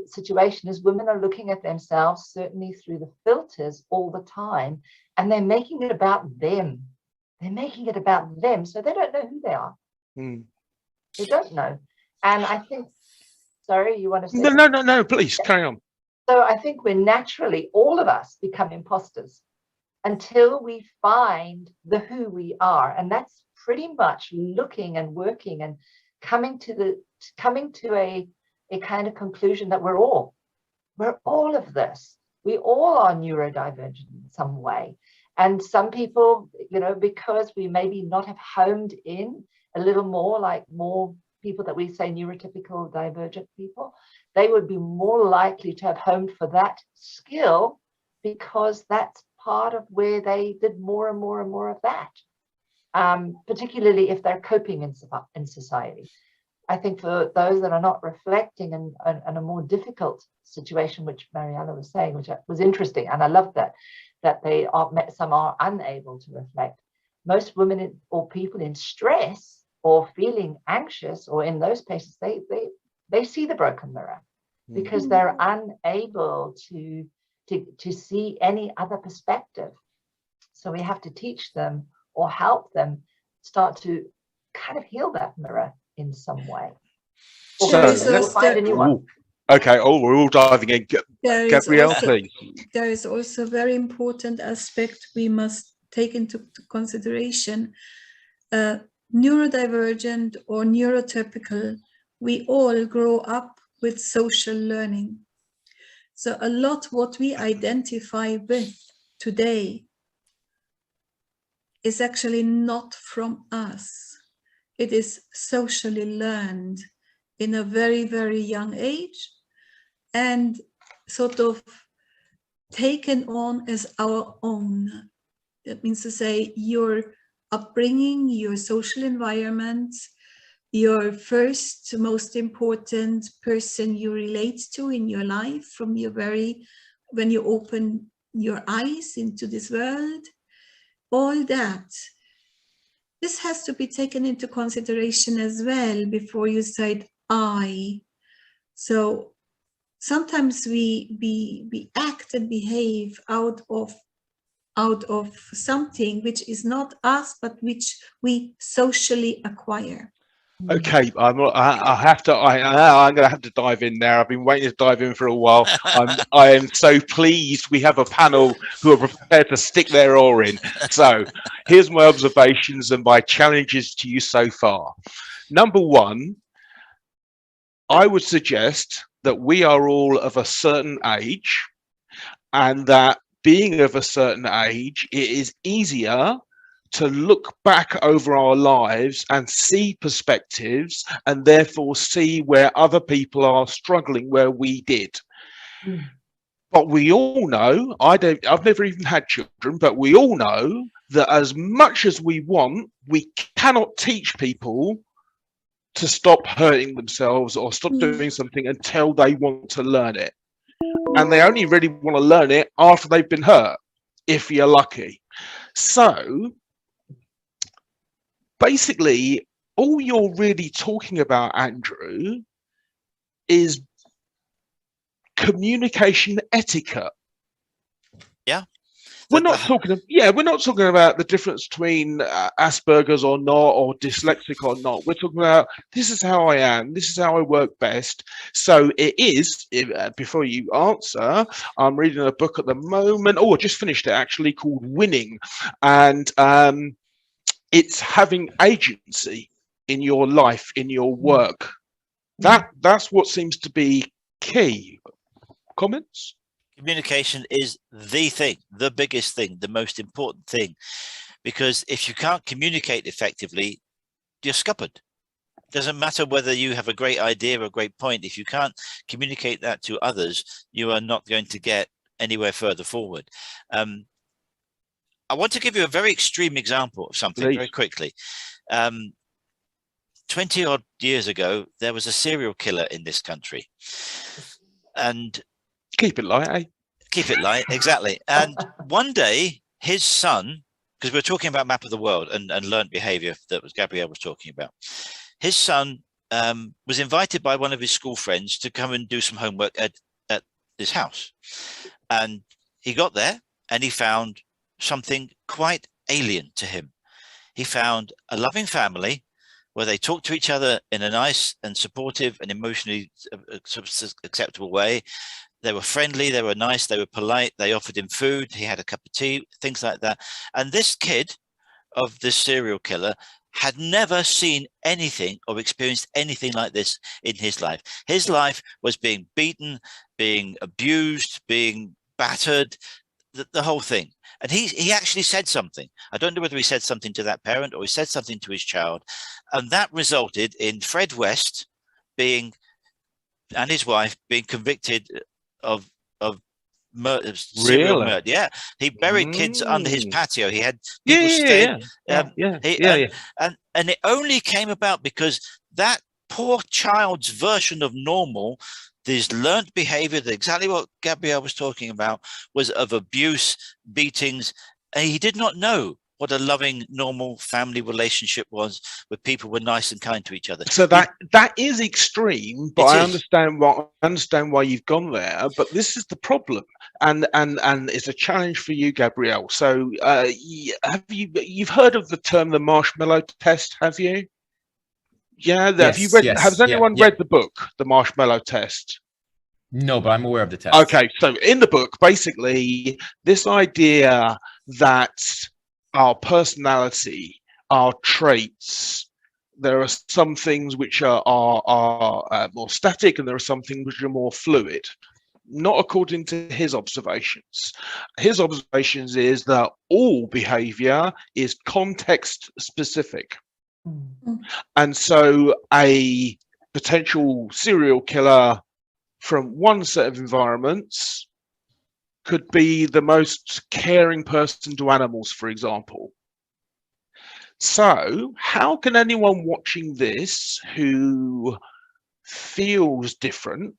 situation, is women are looking at themselves certainly through the filters all the time, and they're making it about them. They're making it about them, so they don't know who they are. They don't know. And I think, sorry, you want to say? No, please carry on. So I think we're naturally, all of us become imposters until we find the who we are. And that's pretty much looking and working and coming to a kind of conclusion that we're all of this. We all are neurodivergent in some way. And some people, you know, because we maybe not have homed in a little more, like more people that we say neurotypical divergent people, they would be more likely to have homed for that skill, because that's part of where they did more and more and more of that, particularly if they're coping in society. I think for those that are not reflecting and a more difficult situation, which Mariella was saying, which was interesting, and I love that they are, some are unable to reflect. Most women or people in stress or feeling anxious or in those places, they see the broken mirror, because they're unable to see any other perspective. So we have to teach them or help them start to kind of heal that mirror in some way. So find a new one. Okay, we're all diving in. Gabrielle, please. There is also a very important aspect we must take into consideration. Neurodivergent or neurotypical, we all grow up with social learning. So a lot what we identify with today is actually not from us. It is socially learned in a very, very young age, and sort of taken on as our own. That means to say your upbringing, your social environment, your first most important person you relate to in your life from your when you open your eyes into this world, all that. This has to be taken into consideration as well before you say I. So sometimes we act and behave out of something which is not us, but which we socially acquire. Okay, I'm gonna have to dive in there. I've been waiting to dive in for a while. I am so pleased we have a panel who are prepared to stick their oar in. So here's my observations and my challenges to you so far. Number one, I would suggest that we are all of a certain age, and that being of a certain age, it is easier to look back over our lives and see perspectives, and therefore see where other people are struggling where we did. But we all know, I've never even had children, but we all know that as much as we want, we cannot teach people to stop hurting themselves or stop doing something until they want to learn it. And they only really want to learn it after they've been hurt, if you're lucky. So basically, all you're really talking about, Andrew, is communication etiquette. Yeah. We're not talking about the difference between Asperger's or not, or dyslexic or not. We're talking about, this is how I am, this is how I work best. So it is, before you answer, I'm reading a book at the moment, I just finished it actually, called Winning. And it's having agency in your life, in your work. That's what seems to be key. Comments? Communication is the thing, the biggest thing, the most important thing, because if you can't communicate effectively, you're scuppered. Doesn't matter whether you have a great idea or a great point. If you can't communicate that to others, you are not going to get anywhere further forward. I want to give you a very extreme example of something very quickly. 20 odd years ago, there was a serial killer in this country, and keep it light, eh? Keep it light, exactly. And one day, his son, because we're talking about Map of the World and learned behavior that was Gabrielle was talking about, his son was invited by one of his school friends to come and do some homework at his house. And he got there and he found something quite alien to him. He found a loving family where they talked to each other in a nice and supportive and emotionally acceptable way. They were friendly, they were nice, they were polite, they offered him food, he had a cup of tea, things like that. And this kid of this serial killer had never seen anything or experienced anything like this in his life. His life was being beaten, being abused, being battered, the whole thing. And he actually said something. I don't know whether he said something to that parent or he said something to his child. And that resulted in Fred West and his wife being convicted of murder, serial murder. Yeah, he buried kids under his patio. He had people stay. And it only came about because that poor child's version of normal, this learned behavior, that exactly what Gabrielle was talking about, was of abuse, beatings, and he did not know what a loving, normal family relationship was, where people were nice and kind to each other. So that is extreme, but I understand why you've gone there. But this is the problem, and it's a challenge for you, Gabrielle. So you've heard of the term the marshmallow test? Have you? Yeah. Yes, have you read? yes, has anyone read the book, The Marshmallow Test? No, but I'm aware of the test. Okay, so in the book, basically, this idea that our personality, our traits, there are some things which are more static, and there are some things which are more fluid. Not according to his observations. His observations is that all behavior is context specific. And so a potential serial killer from one set of environments could be the most caring person to animals, for example. So how can anyone watching this who feels different,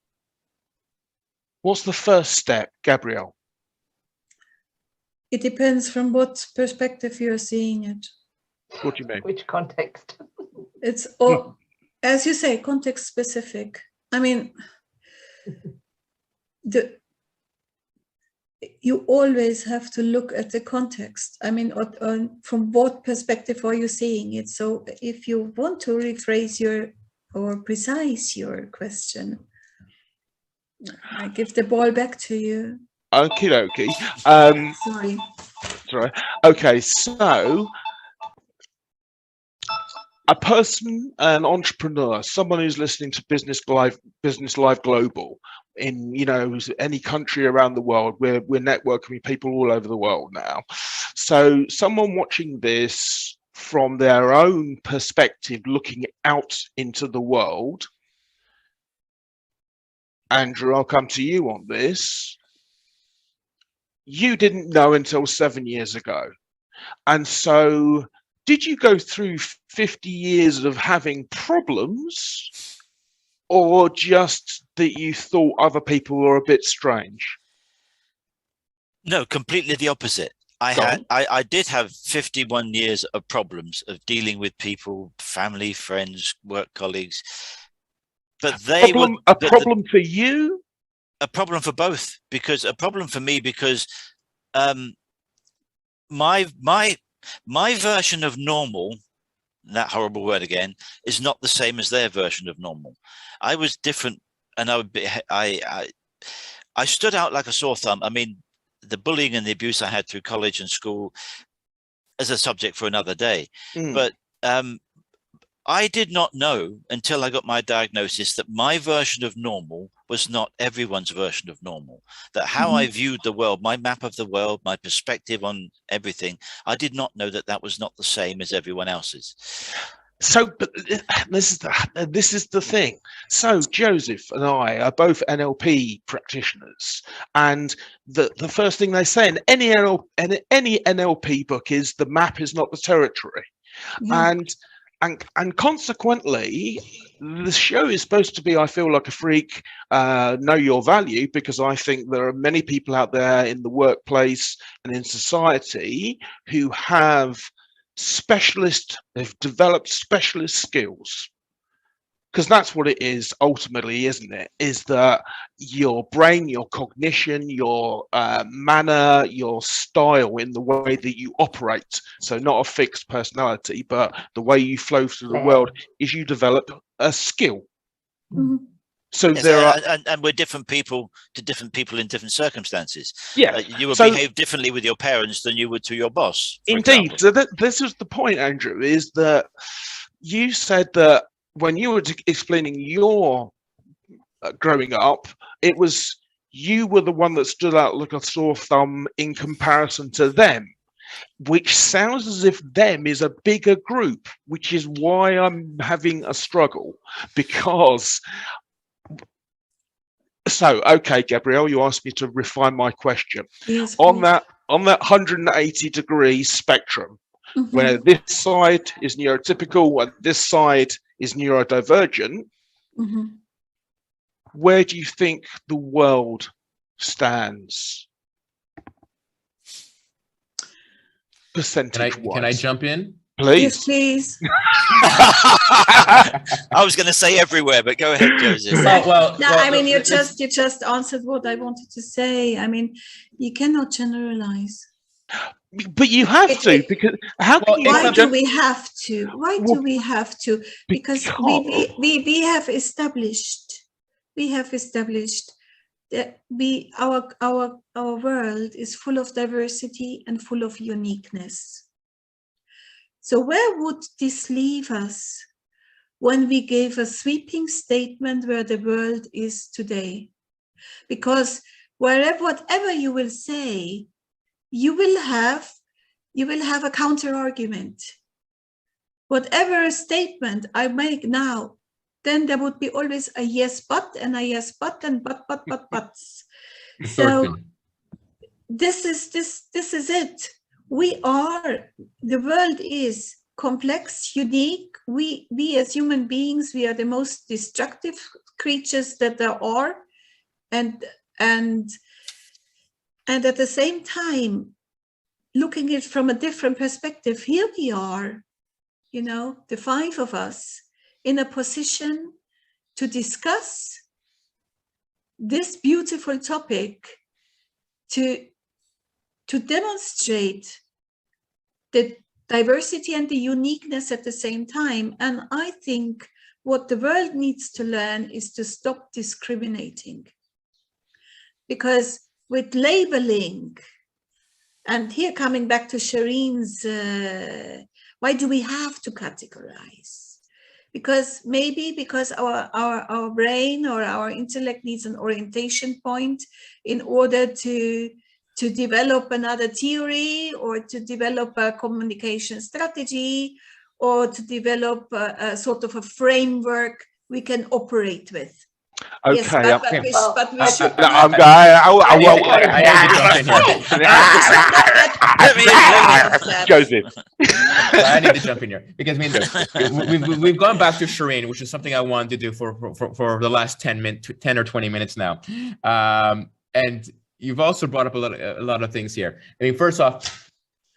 what's the first step, Gabrielle? It depends from what perspective you're seeing it. What do you mean? Which context? It's all, as you say, context specific. I mean, you always have to look at the context. I mean, from what perspective are you seeing it? So if you want to rephrase or precise your question, I give the ball back to you. Okie dokie. Sorry. Sorry. Okay, so a person, an entrepreneur, someone who's listening to Business Live Global in, you know, any country around the world, we're networking with people all over the world now. So someone watching this from their own perspective, looking out into the world. Andrew, I'll come to you on this. You didn't know until 7 years ago. And so did you go through 50 years of having problems, or just that you thought other people were a bit strange? No, completely the opposite. I did have 51 years of problems of dealing with people, family, friends, work colleagues, but they were a problem for you, a problem for both. Because a problem for me because my version of normal, that horrible word again, is not the same as their version of normal. I was different, and I stood out like a sore thumb. I mean, the bullying and the abuse I had through college and school as a subject for another day. But I did not know until I got my diagnosis that my version of normal was not everyone's version of normal. That how I viewed the world, my map of the world, my perspective on everything, I did not know that that was not the same as everyone else's. So, but this is the thing. So Joseph and I are both NLP practitioners, and the first thing they say in any NLP book is the map is not the territory, and consequently, the show is supposed to be, I feel like a freak, know your value, because I think there are many people out there in the workplace and in society who have they've developed specialist skills, because that's what it is ultimately, isn't it? Is that your brain, your cognition, your manner, your style in the way that you operate. So not a fixed personality, but the way you flow through the world is you develop a skill. So yes, there are, and we're different people to different people in different circumstances. Yeah, you would behave differently with your parents than you would to your boss. Indeed. So this is the point, Andrew, is that you said that when you were explaining your growing up, it was you were the one that stood out like a sore thumb in comparison to them, which sounds as if them is a bigger group, which is why I'm having a struggle. Because so, okay, Gabrielle, you asked me to refine my question. Yes, on that 180-degree spectrum, where this side is neurotypical and this side is neurodivergent, where do you think the world stands percentage-wise? Can I jump in? Please. Yes, please. I was going to say everywhere, but go ahead, Joseph. I mean, you just answered what I wanted to say. I mean, you cannot generalize. But you have to, because how can you? Why do we have to? Why do we have to? Because we have established that our world is full of diversity and full of uniqueness. So where would this leave us when we gave a sweeping statement where the world is today? Because whatever you will say, you will have a counter argument. Whatever statement I make now, then there would be always a yes but and a yes but and buts. So this is it. The world is complex, unique. We as human beings, we are the most destructive creatures that there are, and at the same time, looking at it from a different perspective, here we are, the 5 of us in a position to discuss this beautiful topic, to demonstrate the diversity and the uniqueness at the same time. And I think what the world needs to learn is to stop discriminating. Because with labeling, and here coming back to Shireen's, why do we have to categorize? Because our brain or our intellect needs an orientation point in order to develop another theory, or to develop a communication strategy, or to develop a sort of a framework we can operate with. Okay, yes, but we should. I'm going. Joseph. I need to jump in here because we've gone back to Shireen, which is something I wanted to do for the last 10 or 20 minutes now, and you've also brought up a lot of things here. I mean, first off,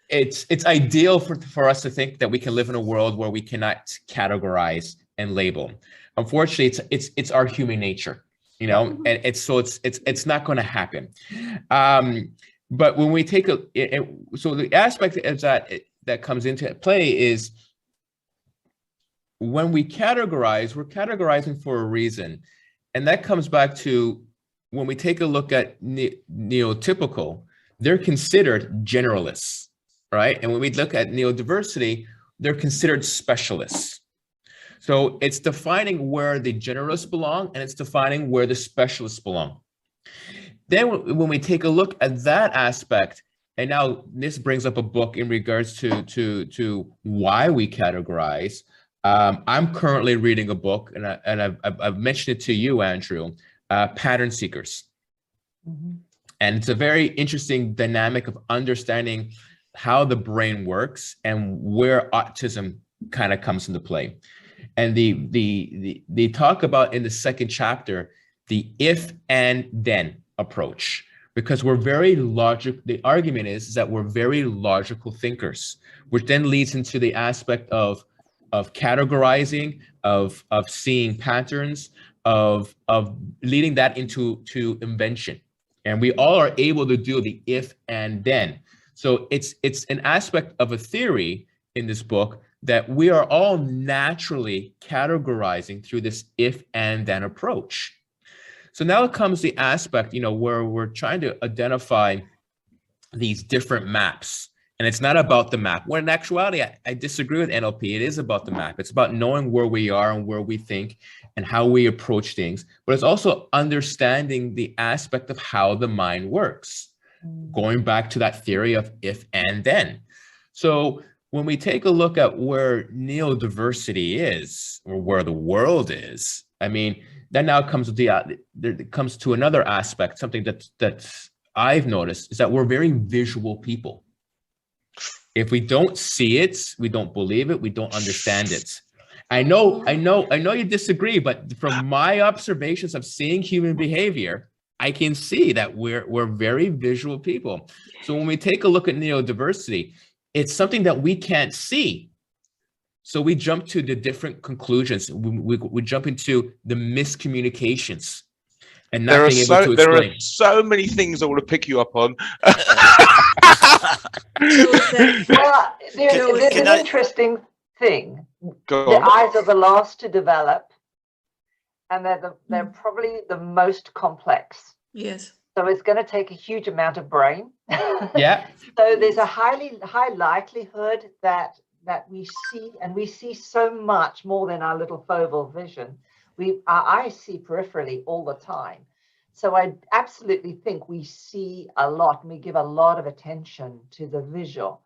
it's ideal for us to think that we can live in a world where we cannot categorize and label. Unfortunately, it's our human nature, and it's not going to happen. But when we take so the aspect is that comes into play is when we categorize, we're categorizing for a reason, and that comes back to when we take a look at neotypical, they're considered generalists, right? And when we look at neodiversity, they're considered specialists. So it's defining where the generalists belong, and it's defining where the specialists belong. Then when we take a look at that aspect, and now this brings up a book in regards to why we categorize. I'm currently reading a book, and I've mentioned it to you, Andrew, Pattern Seekers. Mm-hmm. And it's a very interesting dynamic of understanding how the brain works and where autism kind of comes into play. And they talk about in the second chapter, the if and then approach, because we're very logical. The argument is that we're very logical thinkers, which then leads into the aspect of categorizing, of seeing patterns, of leading that into invention. And we all are able to do the if and then. So it's an aspect of a theory in this book that we are all naturally categorizing through this if and then approach. So now it comes the aspect, where we're trying to identify these different maps. And it's not about the map. When in actuality, I disagree with NLP. It is about the map. It's about knowing where we are and where we think and how we approach things. But it's also understanding the aspect of how the mind works, going back to that theory of if and then. So when we take a look at where neodiversity is, or where the world is, I mean, that now comes to another aspect, something that I've noticed, is that we're very visual people. If we don't see it, we don't believe it, we don't understand it. I know you disagree, but from my observations of seeing human behavior, I can see that we're very visual people. So when we take a look at neodiversity, it's something that we can't see. So we jump to the different conclusions. We jump into the miscommunications and not being able to explain. There are so many things I want to pick you up on. Well, there's an interesting thing. The eyes are the last to develop, and they're probably the most complex. Yes. So it's going to take a huge amount of brain. Yeah. So there's a high likelihood that we see, and we see so much more than our little foveal vision. Our eyes see peripherally all the time. So I absolutely think we see a lot, and we give a lot of attention to the visual.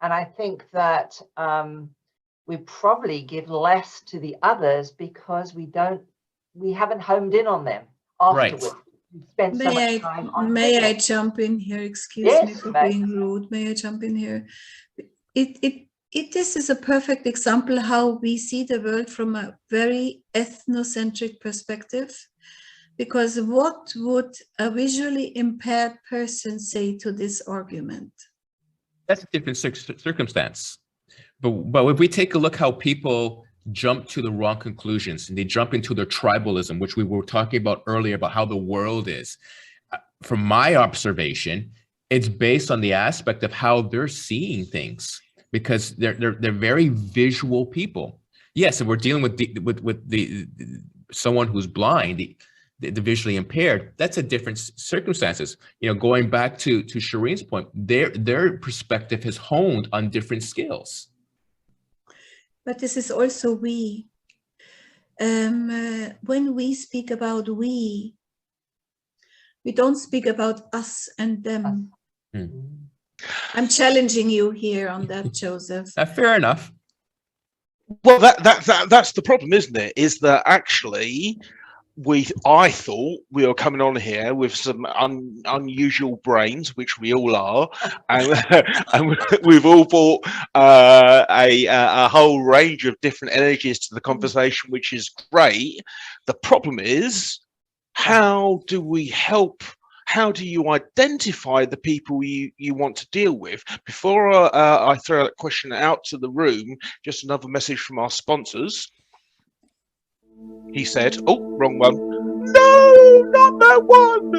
And I think that we probably give less to the others because we haven't homed in on them afterwards. Right. You spend so much May time I, on may I Google. jump in here? Excuse Yes, me for you may. being rude. May I jump in here? This is a perfect example how we see the world from a very ethnocentric perspective. Because what would a visually impaired person say to this argument? That's a different circumstance. But if we take a look how people jump to the wrong conclusions and they jump into their tribalism, which we were talking about earlier about how the world is. From my observation, it's based on the aspect of how they're seeing things, because they're very visual people. Yes, if we're dealing with the someone who's blind, the visually impaired, that's a different circumstances. You know, going back to Shireen's point, their perspective has honed on different skills. But this is also we. When we speak about we don't speak about us and them. I'm challenging you here on that, Joseph. Fair enough. Well, that's the problem, isn't it? Is that actually I thought we were coming on here with some unusual brains, which we all are, and we've all brought a whole range of different energies to the conversation, which is great. The problem is, how do we help? How do you identify the people you want to deal with? Before I throw that question out to the room, just another message from our sponsors. He said, oh, wrong one. No, not that one.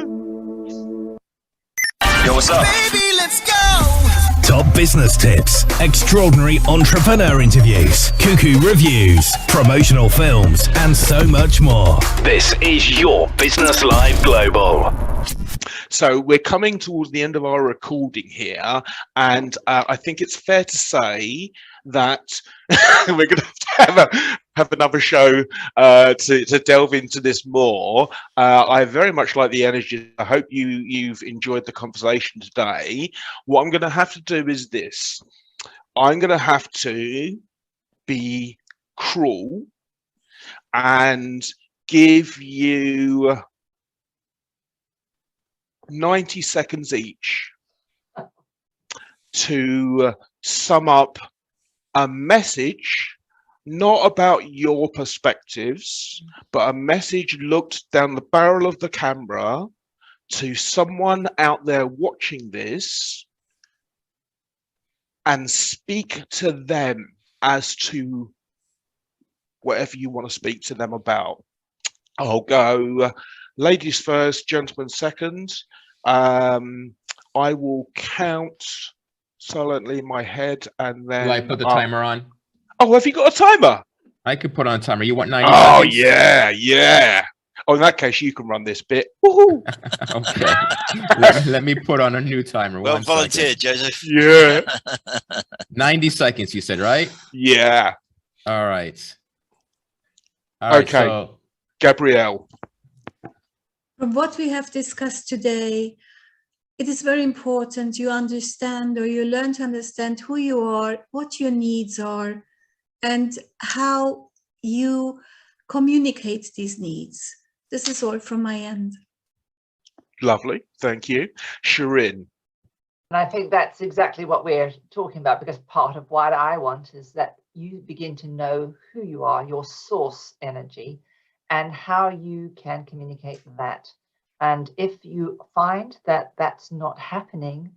Yo, what's up? Baby, let's go. Top business tips, extraordinary entrepreneur interviews, cuckoo reviews, promotional films, and so much more. This is your Business Live Global. So we're coming towards the end of our recording here, and I think it's fair to say that we're going to have another show to delve into this more. I very much like the energy. I hope you've enjoyed the conversation today. What I'm going to have to do is this. I'm going to have to be cruel and give you 90 seconds each to sum up a message, not about your perspectives, but a message looked down the barrel of the camera to someone out there watching this, and speak to them as to whatever you want to speak to them about. I'll go ladies first, gentlemen second. I will count silently in my head, and then... Will I put the timer on? Oh, have you got a timer? I could put on a timer. You want 90 Oh, seconds? yeah. Oh, in that case, you can run this bit. Woohoo! Okay. let me put on a new timer. Well One volunteered, second. Joseph. Yeah. 90 seconds, you said, right? Yeah. All right. All right, Okay. so Gabrielle. From what we have discussed today, it is very important you understand, or you learn to understand who you are, what your needs are, and how you communicate these needs. This is all from my end. Lovely. Thank you. Shireen. And I think that's exactly what we're talking about, because part of what I want is that you begin to know who you are, your source energy, and how you can communicate that. And if you find that that's not happening,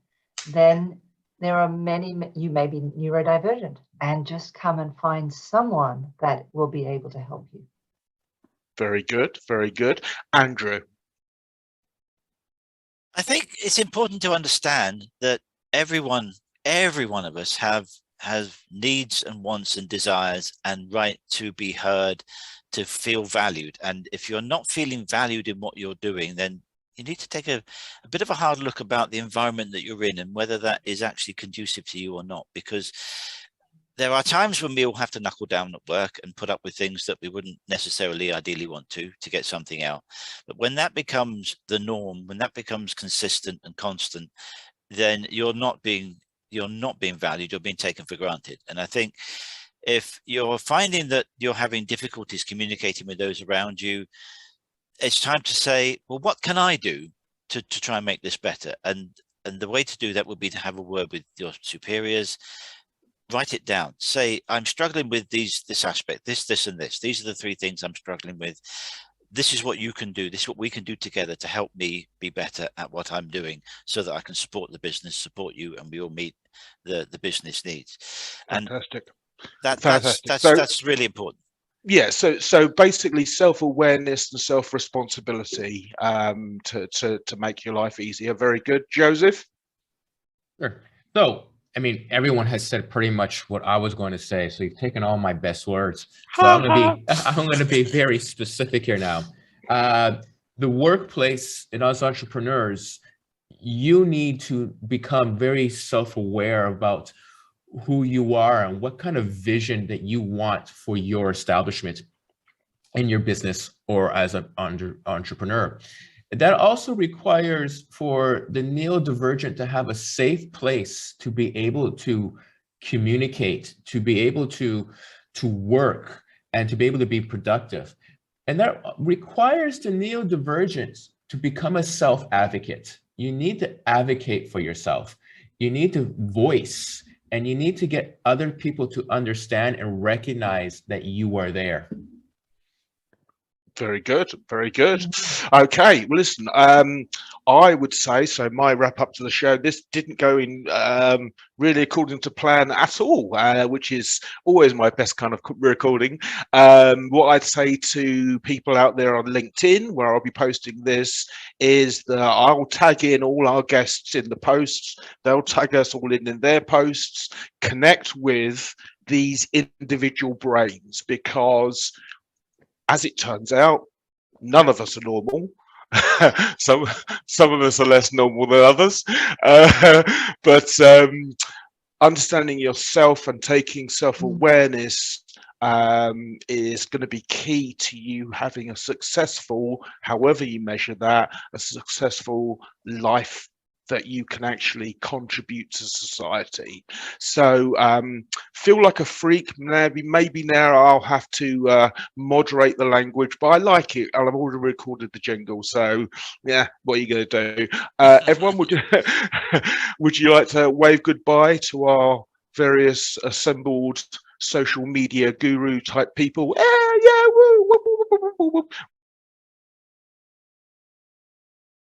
then there are many, you may be neurodivergent, and just come and find someone that will be able to help you. Very good. Very good. Andrew. I think it's important to understand that every one of us has needs and wants and desires and right to be heard, to feel valued. And if you're not feeling valued in what you're doing, then you need to take a bit of a hard look about the environment that you're in and whether that is actually conducive to you or not. Because there are times when we all have to knuckle down at work and put up with things that we wouldn't necessarily ideally want to get something out. But when that becomes the norm, when that becomes consistent and constant, then you're not being valued, you're being taken for granted. And I think if you're finding that you're having difficulties communicating with those around you, it's time to say, well, what can I do to try and make this better? And the way to do that would be to have a word with your superiors. Write it down. Say, I'm struggling with this aspect, this, and this. These are the 3 things I'm struggling with. This is what you can do. This is what we can do together to help me be better at what I'm doing, so that I can support the business, support you, and we all meet the business needs. And Fantastic. that's really important. Yeah, so basically self-awareness and self-responsibility to make your life easier. Very good. Joseph? Sure. So, I mean, everyone has said pretty much what I was going to say. So you've taken all my best words. So I'm going to be very specific here now. The workplace and us entrepreneurs, you need to become very self-aware about who you are and what kind of vision that you want for your establishment in your business or as an entrepreneur. That also requires for the neurodivergent to have a safe place to be able to communicate, to be able to work, and to be able to be productive. And that requires the neurodivergent to become a self-advocate. You need to advocate for yourself. You need to voice, and you need to get other people to understand and recognize that you are there. Very good, very good. Okay, well, listen, I would say, so my wrap up to the show, this didn't go in really according to plan at all, which is always my best kind of recording. What I'd say to people out there on LinkedIn, where I'll be posting this, is that I'll tag in all our guests in the posts. They'll tag us all in their posts, connect with these individual brains, because as it turns out, none of us are normal. some of us are less normal than others. But understanding yourself and taking self-awareness is going to be key to you having a successful, however you measure that, a successful life that you can actually contribute to society. So feel like a freak. Maybe now I'll have to moderate the language, but I like it. I've already recorded the jingle, so yeah, what are you going to do? Everyone, would you like to wave goodbye to our various assembled social media guru type people? Yeah, woo, woo, woo, woo, woo, woo.